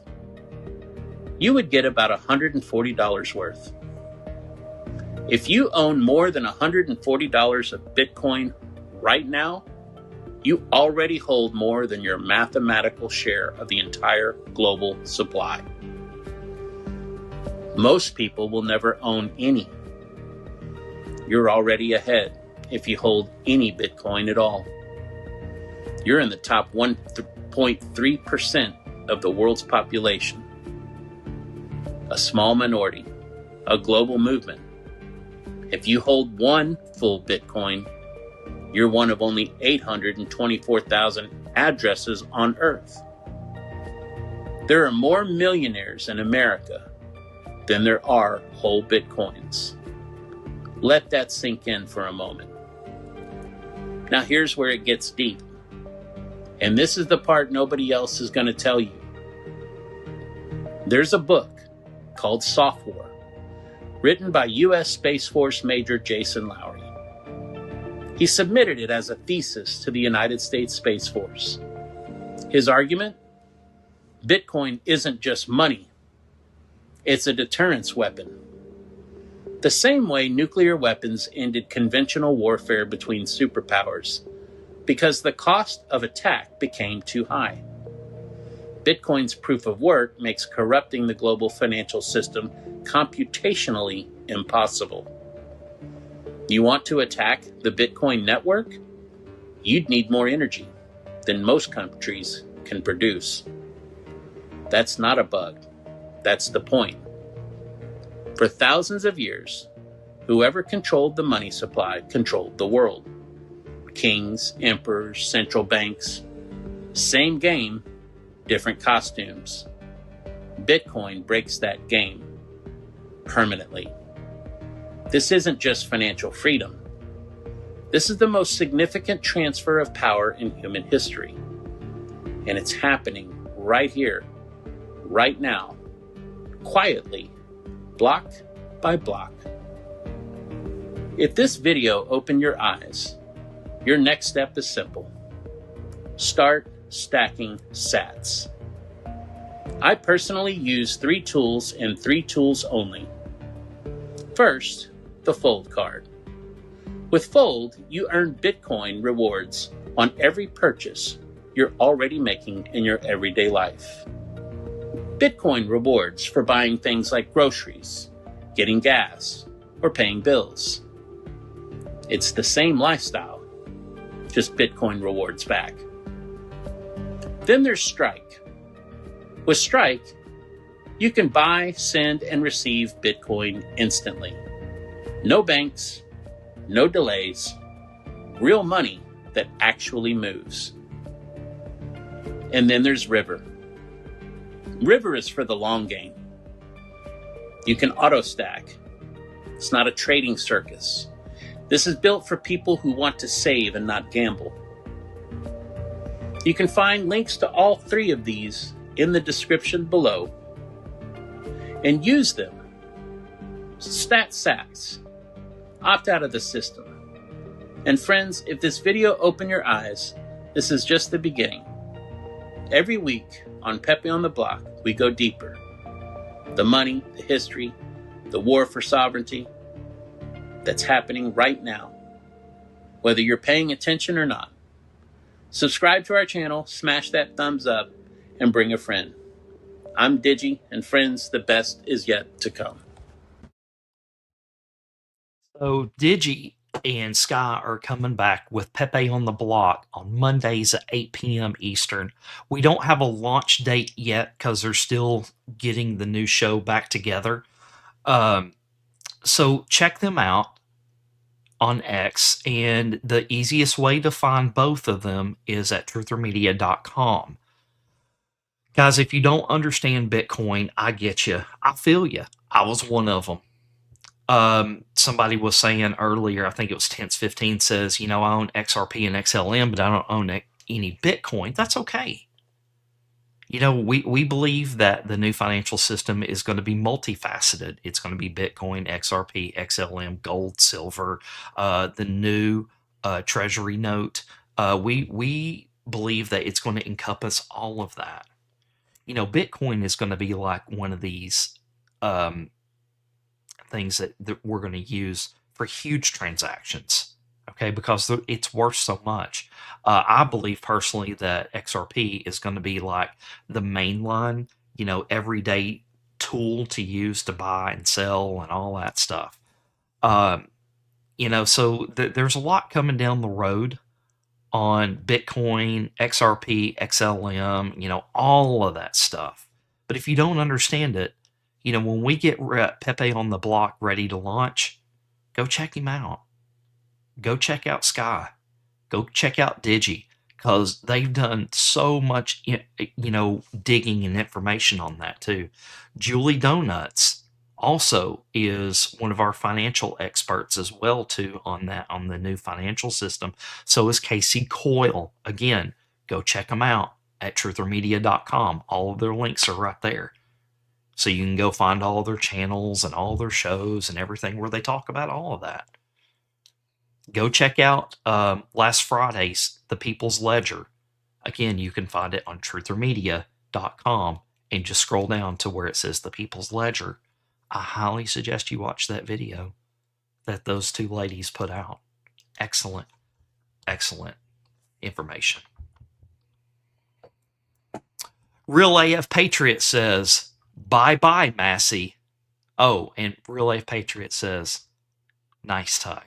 you would get about $140 worth. If you own more than $140 of Bitcoin right now, you already hold more than your mathematical share of the entire global supply. Most people will never own any. You're already ahead if you hold any Bitcoin at all. You're in the top 1.3% of the world's population. A small minority, a global movement. If you hold one full Bitcoin, you're one of only 824,000 addresses on Earth. There are more millionaires in America than there are whole Bitcoins. Let that sink in for a moment. Now here's where it gets deep. And this is the part nobody else is going to tell you. There's a book called Soft War, written by U.S. Space Force Major Jason Lowry. He submitted it as a thesis to the United States Space Force. His argument? Bitcoin isn't just money. It's a deterrence weapon. The same way nuclear weapons ended conventional warfare between superpowers, because the cost of attack became too high. Bitcoin's proof of work makes corrupting the global financial system computationally impossible. You want to attack the Bitcoin network? You'd need more energy than most countries can produce. That's not a bug. That's the point. For thousands of years, whoever controlled the money supply controlled the world. Kings, emperors, central banks. Same game, different costumes. Bitcoin breaks that game permanently. This isn't just financial freedom. This is the most significant transfer of power in human history. And it's happening right here, right now, quietly, block by block. If this video opened your eyes, your next step is simple. Start stacking sats. I personally use 3 tools and 3 tools only. First, the Fold card. With Fold, you earn Bitcoin rewards on every purchase you're already making in your everyday life. Bitcoin rewards for buying things like groceries, getting gas, or paying bills. It's the same lifestyle, just Bitcoin rewards back. Then there's Strike. With Strike, you can buy, send, and receive Bitcoin instantly. No banks, no delays, real money that actually moves. And then there's River. River is for the long game. You can auto stack. It's not a trading circus. This is built for people who want to save and not gamble. You can find links to all 3 of these in the description below and use them. Stat sats. Opt out of the system. And friends, if this video opened your eyes, this is just the beginning. Every week on Pepe on the Block, we go deeper. The money, the history, the war for sovereignty that's happening right now whether you're paying attention or not. Subscribe to our channel, smash that thumbs up, and bring a friend. I'm Digi, and friends, the best is yet to come. So Digi and Sky are coming back with Pepe on the Block on Mondays at 8 p.m. Eastern. We don't have a launch date yet because they're still getting the new show back together. So check them out on X, and the easiest way to find both of them is at truthermedia.com. Guys, if you don't understand Bitcoin, I get you. I feel you. I was one of them. Somebody was saying earlier, I think it was Tense15, says, I own XRP and XLM, but I don't own any Bitcoin. That's okay. We believe that the new financial system is going to be multifaceted. It's going to be Bitcoin, XRP, XLM, gold, silver, the new treasury note. We believe that it's going to encompass all of that. Bitcoin is going to be like one of these things that we're going to use for huge transactions, okay, because it's worth so much. I believe personally that XRP is going to be like the mainline, everyday tool to use to buy and sell and all that stuff. So there's a lot coming down the road on Bitcoin, XRP, XLM, all of that stuff. But if you don't understand it, when we get Pepe on the Block ready to launch, go check him out. Go check out Sky. Go check out Digi, because they've done so much, digging and information on that too. Julie Donuts also is one of our financial experts as well too on the new financial system. So is Casey Coyle. Again, go check them out at truthermedia.com. All of their links are right there. So you can go find all their channels and all their shows and everything where they talk about all of that. Go check out last Friday's The People's Ledger. Again, you can find it on truthermedia.com and just scroll down to where it says The People's Ledger. I highly suggest you watch that video that those two ladies put out. Excellent, excellent information. Real AF Patriot says, bye-bye, Massey. Oh, and Real AF Patriot says, nice tie.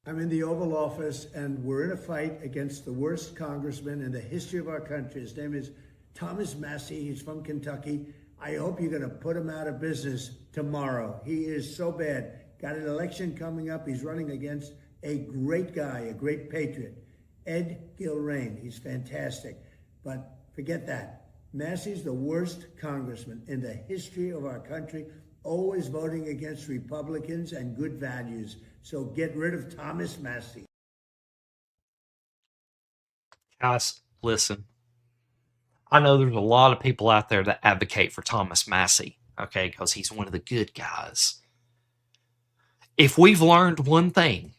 I'm in the Oval Office, and we're in a fight against the worst congressman in the history of our country. His name is Thomas Massey. He's from Kentucky. I hope you're going to put him out of business tomorrow. He is so bad. Got an election coming up. He's running against a great guy, a great patriot, Ed Gilrain. He's fantastic. But forget that. Massey's the worst congressman in the history of our country, always voting against Republicans and good values. So get rid of Thomas Massey. Guys, listen. I know there's a lot of people out there that advocate for Thomas Massey, okay, because he's one of the good guys. If we've learned one thing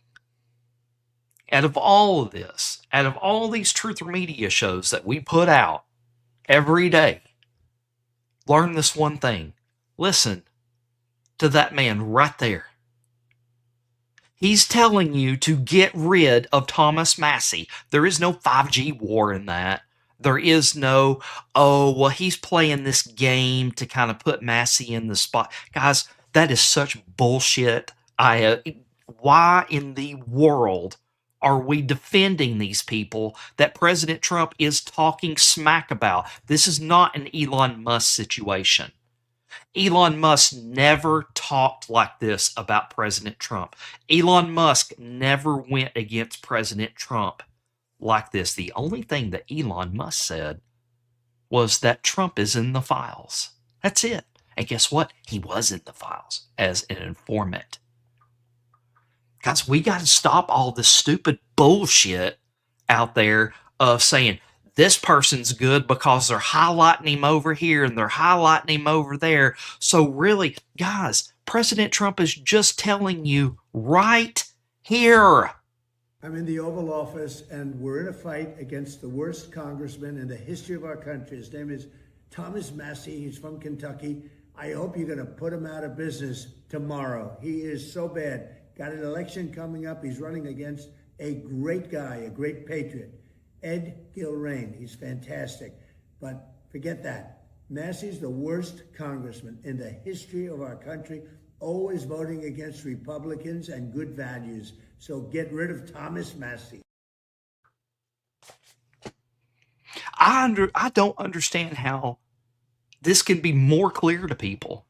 out of all of this, out of all these Truther Media shows that we put out every day, learn this one thing. Listen to that man right there. He's telling you to get rid of Thomas Massey. There is no 5G war in that. There is no, he's playing this game to kind of put Massey in the spot. Guys, that is such bullshit. Why in the world are we defending these people that President Trump is talking smack about? This is not an Elon Musk situation. Elon Musk never talked like this about President Trump. Elon Musk never went against President Trump like this. The only thing that Elon Musk said was that Trump is in the files. That's it. And guess what? He was in the files as an informant. Guys, we got to stop all this stupid bullshit out there of saying, this person's good because they're highlighting him over here and they're highlighting him over there. So really, guys, President Trump is just telling you right here. I'm in the Oval Office, and we're in a fight against the worst congressman in the history of our country. His name is Thomas Massey. He's from Kentucky. I hope you're going to put him out of business tomorrow. He is so bad. got an election coming up. He's running against a great guy, a great patriot, Ed Gilrain. He's fantastic. But forget that. Massey's the worst congressman in the history of our country, always voting against Republicans and good values. So get rid of Thomas Massey. I don't understand how this can be more clear to people.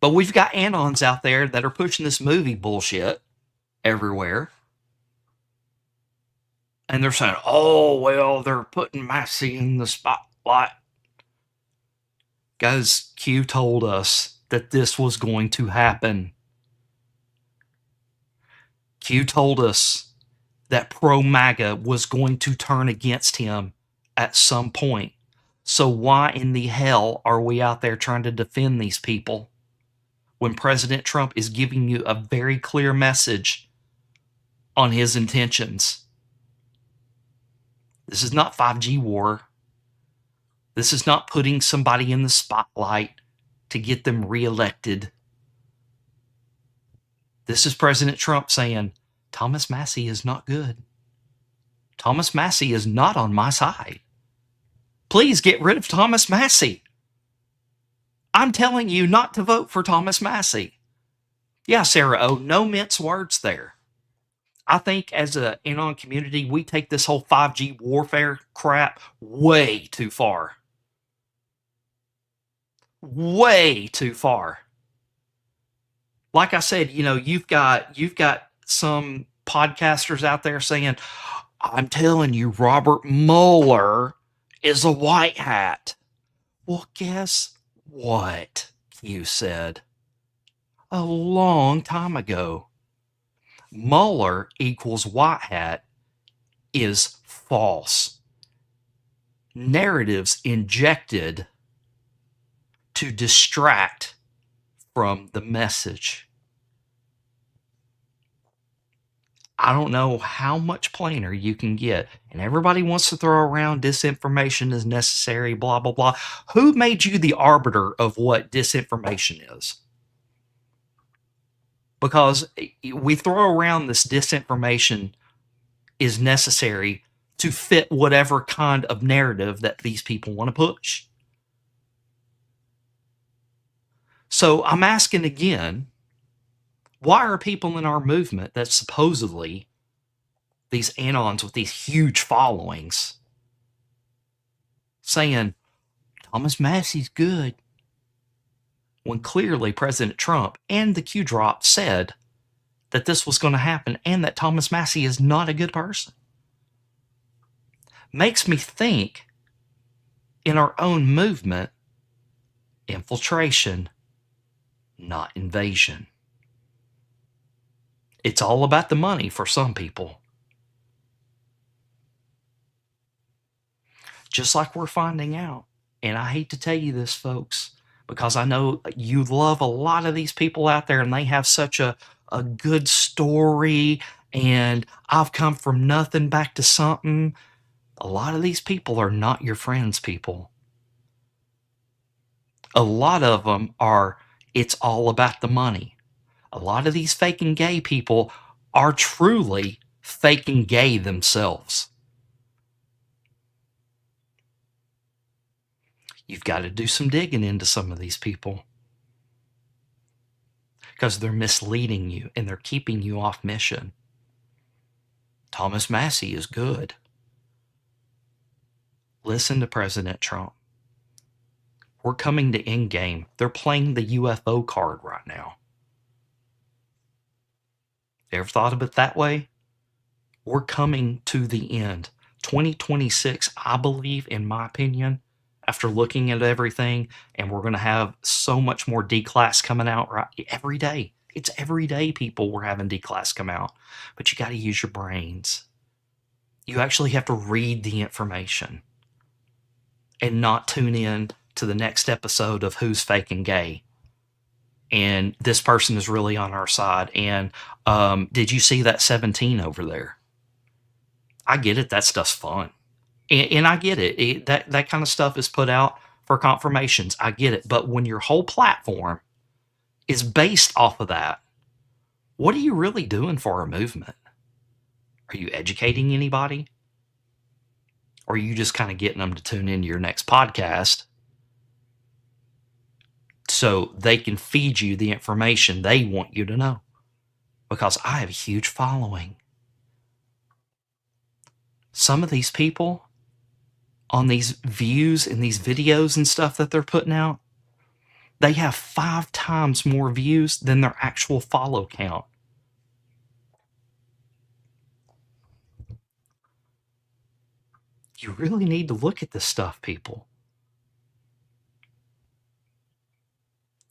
But we've got anons out there that are pushing this movie bullshit everywhere. And they're saying, oh, well, they're putting Massey in the spotlight. Guys, Q told us that this was going to happen. Q told us that pro-MAGA was going to turn against him at some point. So why in the hell are we out there trying to defend these people when President Trump is giving you a very clear message on his intentions? This is not 5G war. This is not putting somebody in the spotlight to get them reelected. This is President Trump saying, Thomas Massey is not good. Thomas Massey is not on my side. Please get rid of Thomas Massey. I'm telling you not to vote for Thomas Massey. Yeah, Sarah O, no mince words there. I think as an anon community, we take this whole 5G warfare crap way too far. Way too far. Like I said, you know, you've got some podcasters out there saying, I'm telling you, Robert Mueller is a white hat. Well, guess what? You said a long time ago. Mueller equals white hat is false. Narratives injected to distract from the message. I don't know how much plainer you can get. And everybody wants to throw around disinformation is necessary, blah, blah, blah. Who made you the arbiter of what disinformation is? Because we throw around this disinformation is necessary to fit whatever kind of narrative that these people want to push. So I'm asking again, why are people in our movement that supposedly these anons with these huge followings saying Thomas Massey's good when clearly President Trump and the Q drop said that this was going to happen and that Thomas Massey is not a good person? Makes me think in our own movement, infiltration, not invasion. It's all about the money for some people. Just like we're finding out. And I hate to tell you this, folks, because I know you love a lot of these people out there and they have such a good story and I've come from nothing back to something. A lot of these people are not your friends, people. A lot of them are, it's all about the money. A lot of these faking gay people are truly faking gay themselves. You've got to do some digging into some of these people because they're misleading you and they're keeping you off mission. Thomas Massey is good. Listen to President Trump. We're coming to endgame. They're playing the UFO card right now. Ever thought of it that way? We're coming to the end. 2026, I believe, in my opinion, after looking at everything, and we're going to have so much more D-Class coming out right every day. It's every day, people, we're having D-Class come out. But you got to use your brains. You actually have to read the information and not tune in to the next episode of Who's Faking Gay. And this person is really on our side. And did you see that 17 over there? I get it. That stuff's fun. And I get it. That kind of stuff is put out for confirmations. I get it. But when your whole platform is based off of that, What are you really doing for our movement? Are you educating anybody? Or are you just kind of getting them to tune into your next podcast so they can feed you the information they want you to know? Because I have a huge following. Some of these people on these views and these videos and stuff that they're putting out, they have 5 times more views than their actual follow count. You really need to look at this stuff, people.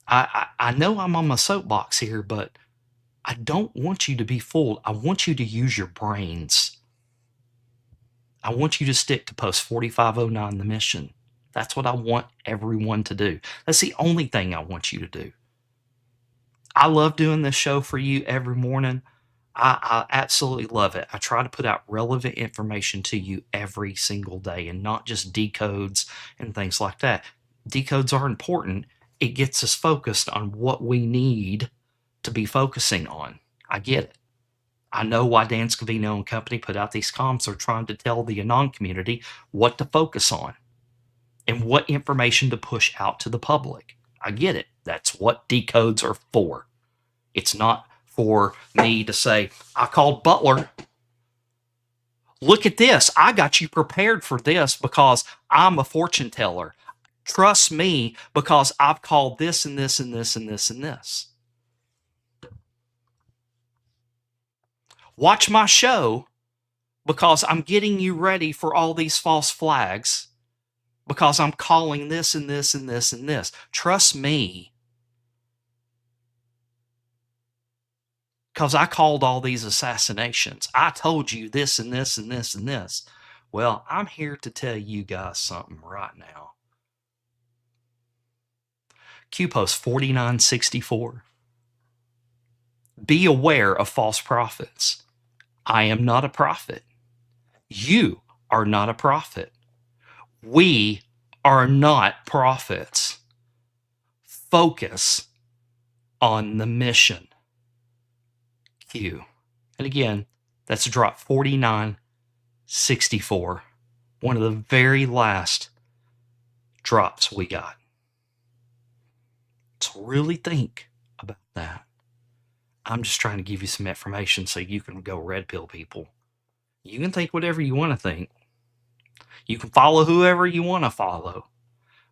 I know I'm on my soapbox here, but I don't want you to be fooled. I want you to use your brains. I want you to stick to post 4509, the mission. That's what I want everyone to do. That's the only thing I want you to do. I love doing this show for you every morning. I absolutely love it. I try to put out relevant information to you every single day and not just decodes and things like that. Decodes are important. It gets us focused on what we need to be focusing on. I get it. I know why Dan Scavino and company put out these comms. They're trying to tell the Anon community what to focus on and what information to push out to the public. I get it. That's what decodes are for. It's not for me to say, I called Butler. Look at this. I got you prepared for this because I'm a fortune teller. Trust me because I've called this and this and this and this and this. Watch my show because I'm getting you ready for all these false flags because I'm calling this and this and this and this. Trust me. Because I called all these assassinations. I told you this and this and this and this. Well, I'm here to tell you guys something right now. QPost 4964. Be aware of false prophets. I am not a prophet. You are not a prophet. We are not prophets. Focus on the mission. Q. And again, that's drop 4964. One of the very last drops we got. So really think about that. I'm just trying to give you some information so you can go red pill, people. You can think whatever you want to think. You can follow whoever you want to follow.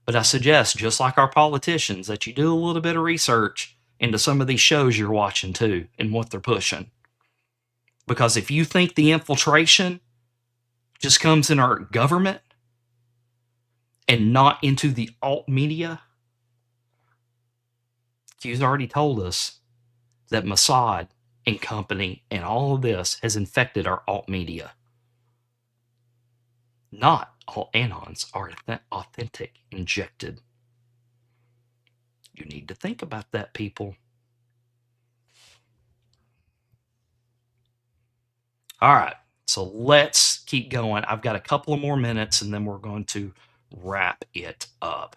But I suggest, just like our politicians, that you do a little bit of research into some of these shows you're watching too and what they're pushing. Because if you think the infiltration just comes in our government and not into the alt media, Q's already told us that Mossad and company and all of this has infected our alt media. Not all Anons are authentic, injected. You need to think about that, people. All right, so let's keep going. I've got a couple of more minutes and then we're going to wrap it up.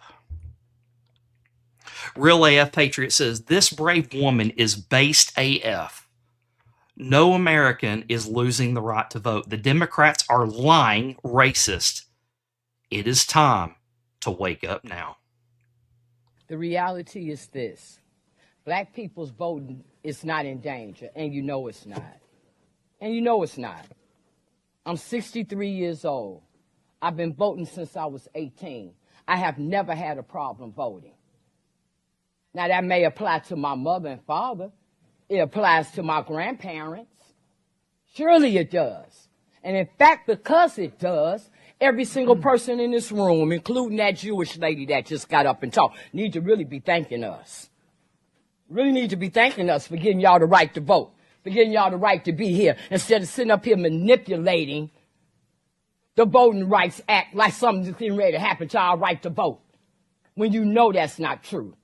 Real AF Patriot says, this brave woman is based AF. No American is losing the right to vote. The Democrats are lying, racist. It is time to wake up now. The reality is this. Black people's voting is not in danger, and you know it's not. And you know it's not. I'm 63 years old. I've been voting since I was 18. I have never had a problem voting. Now, that may apply to my mother and father. It applies to my grandparents. Surely it does. And in fact, because it does, every single person in this room, including that Jewish lady that just got up and talked, need to really be thanking us. Really need to be thanking us for getting y'all the right to vote, for getting y'all the right to be here, instead of sitting up here manipulating the Voting Rights Act like something's getting ready to happen to our right to vote, when you know that's not true.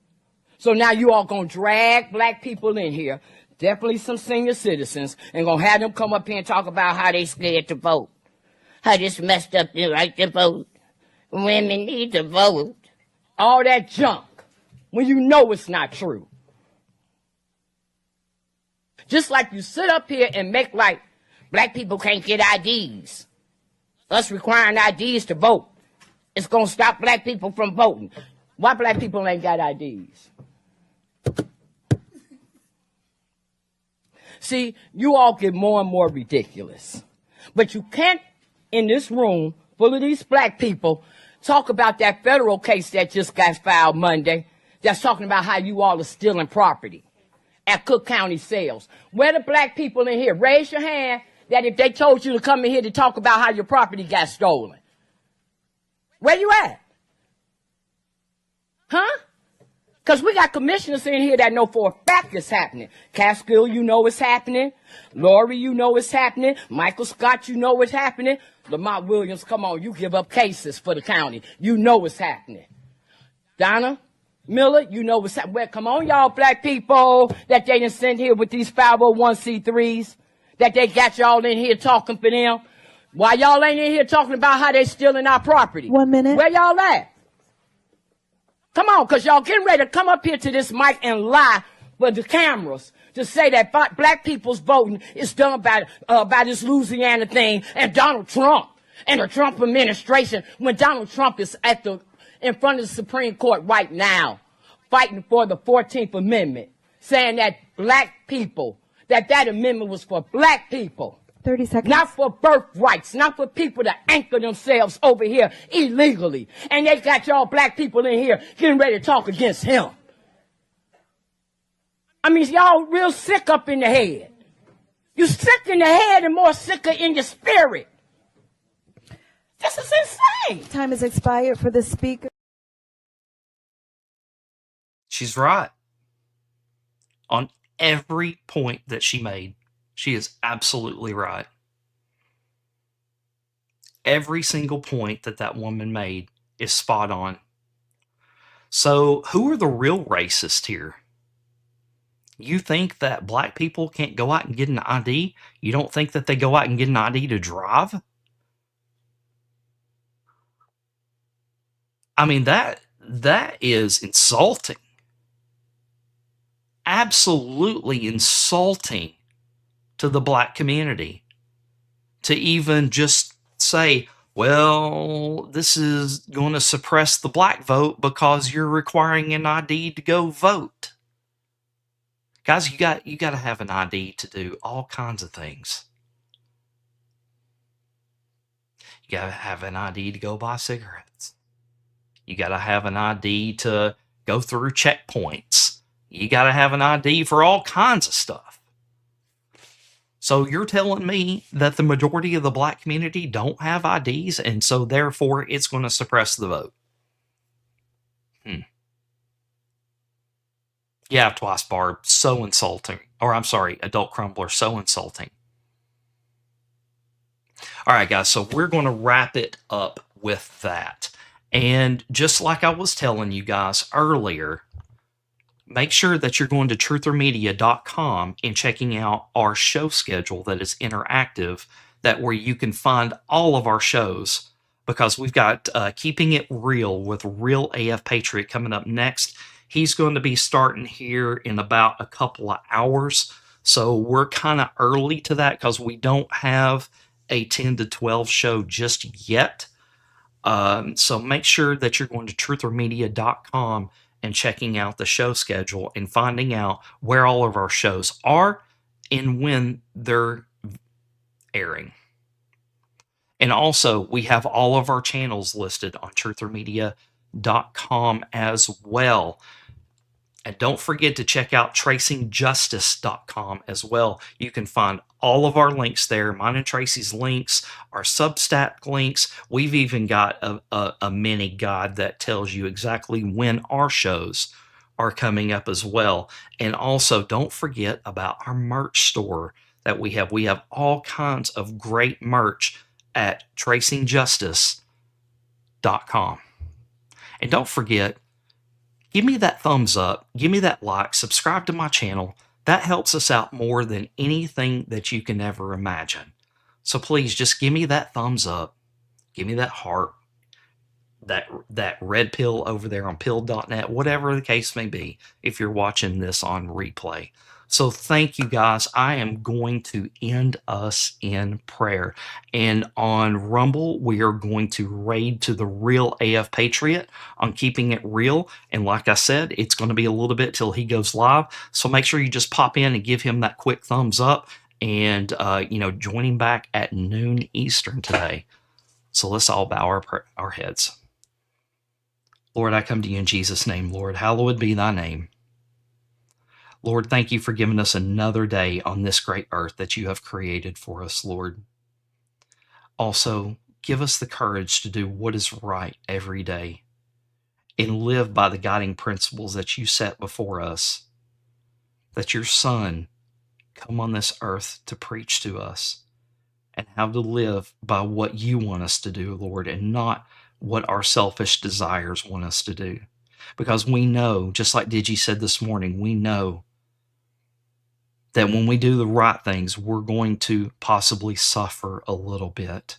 So now you all gonna drag black people in here, definitely some senior citizens, and gonna have them come up here and talk about how they scared to vote. How this messed up the right to vote. Women need to vote. All that junk, when you know it's not true. Just like you sit up here and make like black people can't get IDs. Us requiring IDs to vote. It's going to stop black people from voting. Why black people ain't got IDs? See, you all get more and more ridiculous. But you can't, in this room full of these black people, talk about that federal case that just got filed Monday that's talking about how you all are stealing property at Cook County sales. Where the black people in here? Raise your hand that if they told you to come in here to talk about how your property got stolen. Where you at? Huh? Because we got commissioners in here that know for a fact it's happening. Catskill, you know it's happening. Lori, you know it's happening. Michael Scott, you know it's happening. Lamont Williams, come on, you give up cases for the county. You know it's happening. Donna Miller, you know what's happening. Well, come on, y'all black people that they done sent here with these 501c3s, that they got y'all in here talking for them. Why y'all ain't in here talking about how they stealing our property? 1 minute. Where y'all at? Come on, because y'all getting ready to come up here to this mic and lie for the cameras to say that black people's voting is done by this Louisiana thing and Donald Trump and the Trump administration, when Donald Trump is in front of the Supreme Court right now fighting for the 14th Amendment, saying that black people, that amendment was for black people. 30 seconds. Not for birthrights, not for people to anchor themselves over here illegally. And they got y'all black people in here getting ready to talk against him. I mean, y'all real sick up in the head. You sick in the head and more sicker in your spirit. This is insane. Time has expired for the speaker. She's right. On every point that she made, she is absolutely right. Every single point that woman made is spot on. So who are the real racists here? You think that black people can't go out and get an ID? You don't think that they go out and get an ID to drive? I mean, that is insulting. Absolutely insulting to the black community to even just say, well, this is going to suppress the black vote because you're requiring an ID to go vote. Guys, you got to have an ID to do all kinds of things. You got to have an ID to go buy cigarettes. You got to have an ID to go through checkpoints. You got to have an ID for all kinds of stuff. So you're telling me that the majority of the black community don't have IDs, and so therefore it's going to suppress the vote? Yeah, twice, Barb. So insulting. Or I'm sorry, Adult Crumbler. So insulting. All right, guys. So we're going to wrap it up with that. And just like I was telling you guys earlier, make sure that you're going to truthermedia.com and checking out our show schedule that is interactive, that where you can find all of our shows, because we've got Keeping It Real with Real AF Patriot coming up next. He's going to be starting here in about a couple of hours. So we're kind of early to that because we don't have a 10 to 12 show just yet. So make sure that you're going to truthermedia.com and checking out the show schedule and finding out where all of our shows are and when they're airing. And also, we have all of our channels listed on truthermedia.com as well. And don't forget to check out tracingjustice.com as well. You can find all of our links there. Mine and Tracy's links, our Substack links. We've even got a mini guide that tells you exactly when our shows are coming up as well. And also, don't forget about our merch store that we have. We have all kinds of great merch at tracingjustice.com. And don't forget, give me that thumbs up, give me that like, subscribe to my channel. That helps us out more than anything that you can ever imagine. So please just give me that thumbs up, give me that heart, that red pill over there on pill.net, whatever the case may be, if you're watching this on replay. So thank you, guys. I am going to end us in prayer. And on Rumble, we are going to raid to the Real AF Patriot on Keeping It Real. And like I said, it's going to be a little bit till he goes live. So make sure you just pop in and give him that quick thumbs up and, join him back at noon Eastern today. So let's all bow our heads. Lord, I come to you in Jesus' name, Lord. Hallowed be thy name. Lord, thank you for giving us another day on this great earth that you have created for us, Lord. Also, give us the courage to do what is right every day and live by the guiding principles that you set before us, that your Son come on this earth to preach to us and how to live by what you want us to do, Lord, and not what our selfish desires want us to do. Because we know, just like Digi said this morning, we know that when we do the right things, we're going to possibly suffer a little bit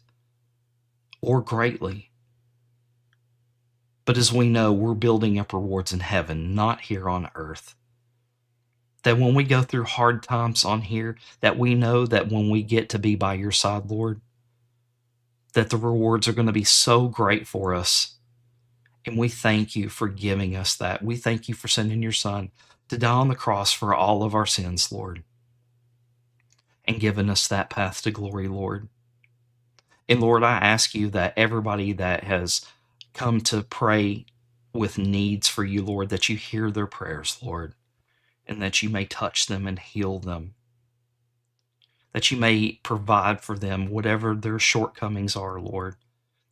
or greatly. But as we know, we're building up rewards in heaven, not here on earth. That when we go through hard times on here, that we know that when we get to be by your side, Lord, that the rewards are going to be so great for us. And we thank you for giving us that. We thank you for sending your Son to die on the cross for all of our sins, Lord, and giving us that path to glory, Lord. And Lord, I ask you that everybody that has come to pray with needs for you, Lord, that you hear their prayers, Lord, and that you may touch them and heal them, that you may provide for them whatever their shortcomings are, Lord,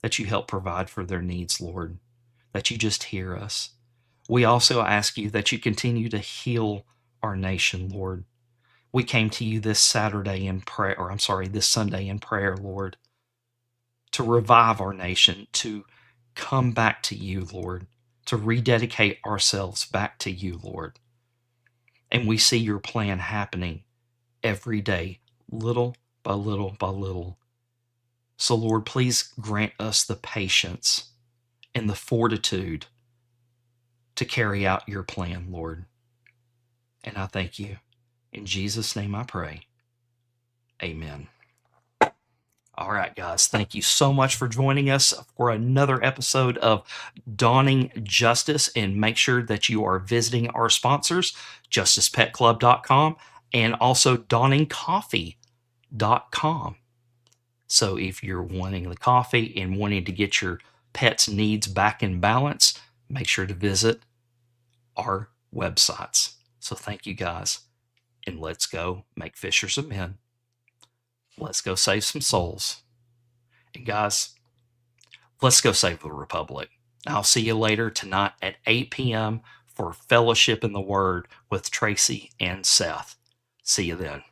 that you help provide for their needs, Lord, that you just hear us. We also ask you that you continue to heal our nation, Lord. We came to you this Sunday in prayer, Lord, to revive our nation, to come back to you, Lord, to rededicate ourselves back to you, Lord. And we see your plan happening every day, little by little by little. So, Lord, please grant us the patience and the fortitude to carry out your plan, Lord. And I thank you. In Jesus' name I pray. Amen. All right, guys, thank you so much for joining us for another episode of Dawning Justice. And make sure that you are visiting our sponsors, justicepetclub.com and also dawningcoffee.com. So if you're wanting the coffee and wanting to get your pet's needs back in balance, make sure to visit our websites. So thank you, guys. And let's go make fishers of men. Let's go save some souls. And guys, let's go save the Republic. I'll see you later tonight at 8 p.m. for Fellowship in the Word with Tracy and Seth. See you then.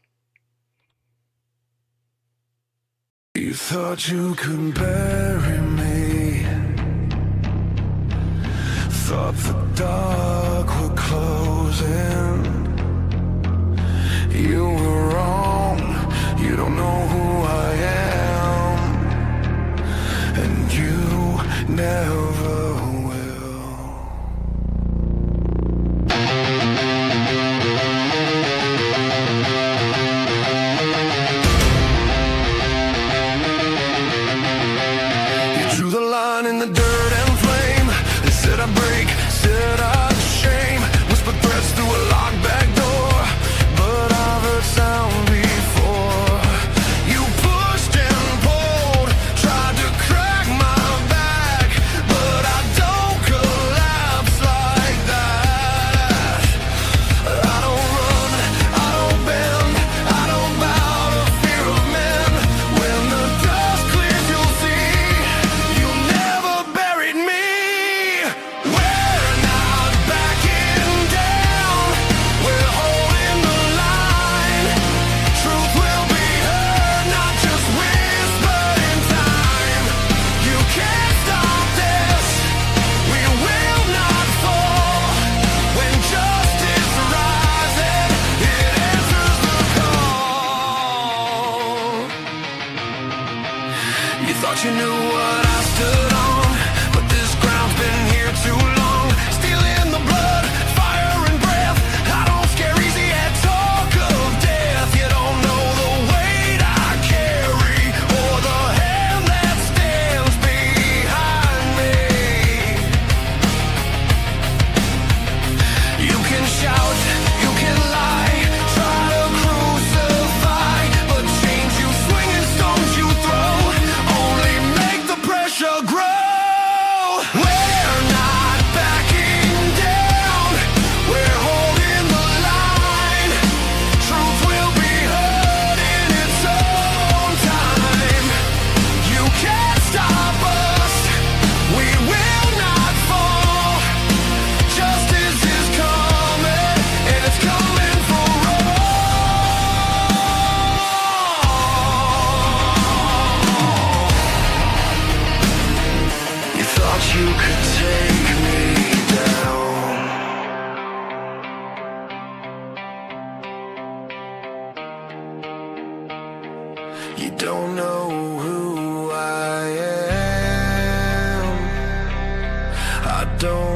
You thought you could bury me. Thought the dark would close in. You were wrong. You don't know who I am, and you never will. You drew the line in the dirt and flame. They said I break, said I shame. Whispered threats through a lock.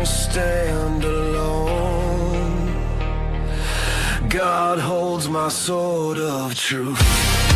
stand alone. God holds my sword of truth.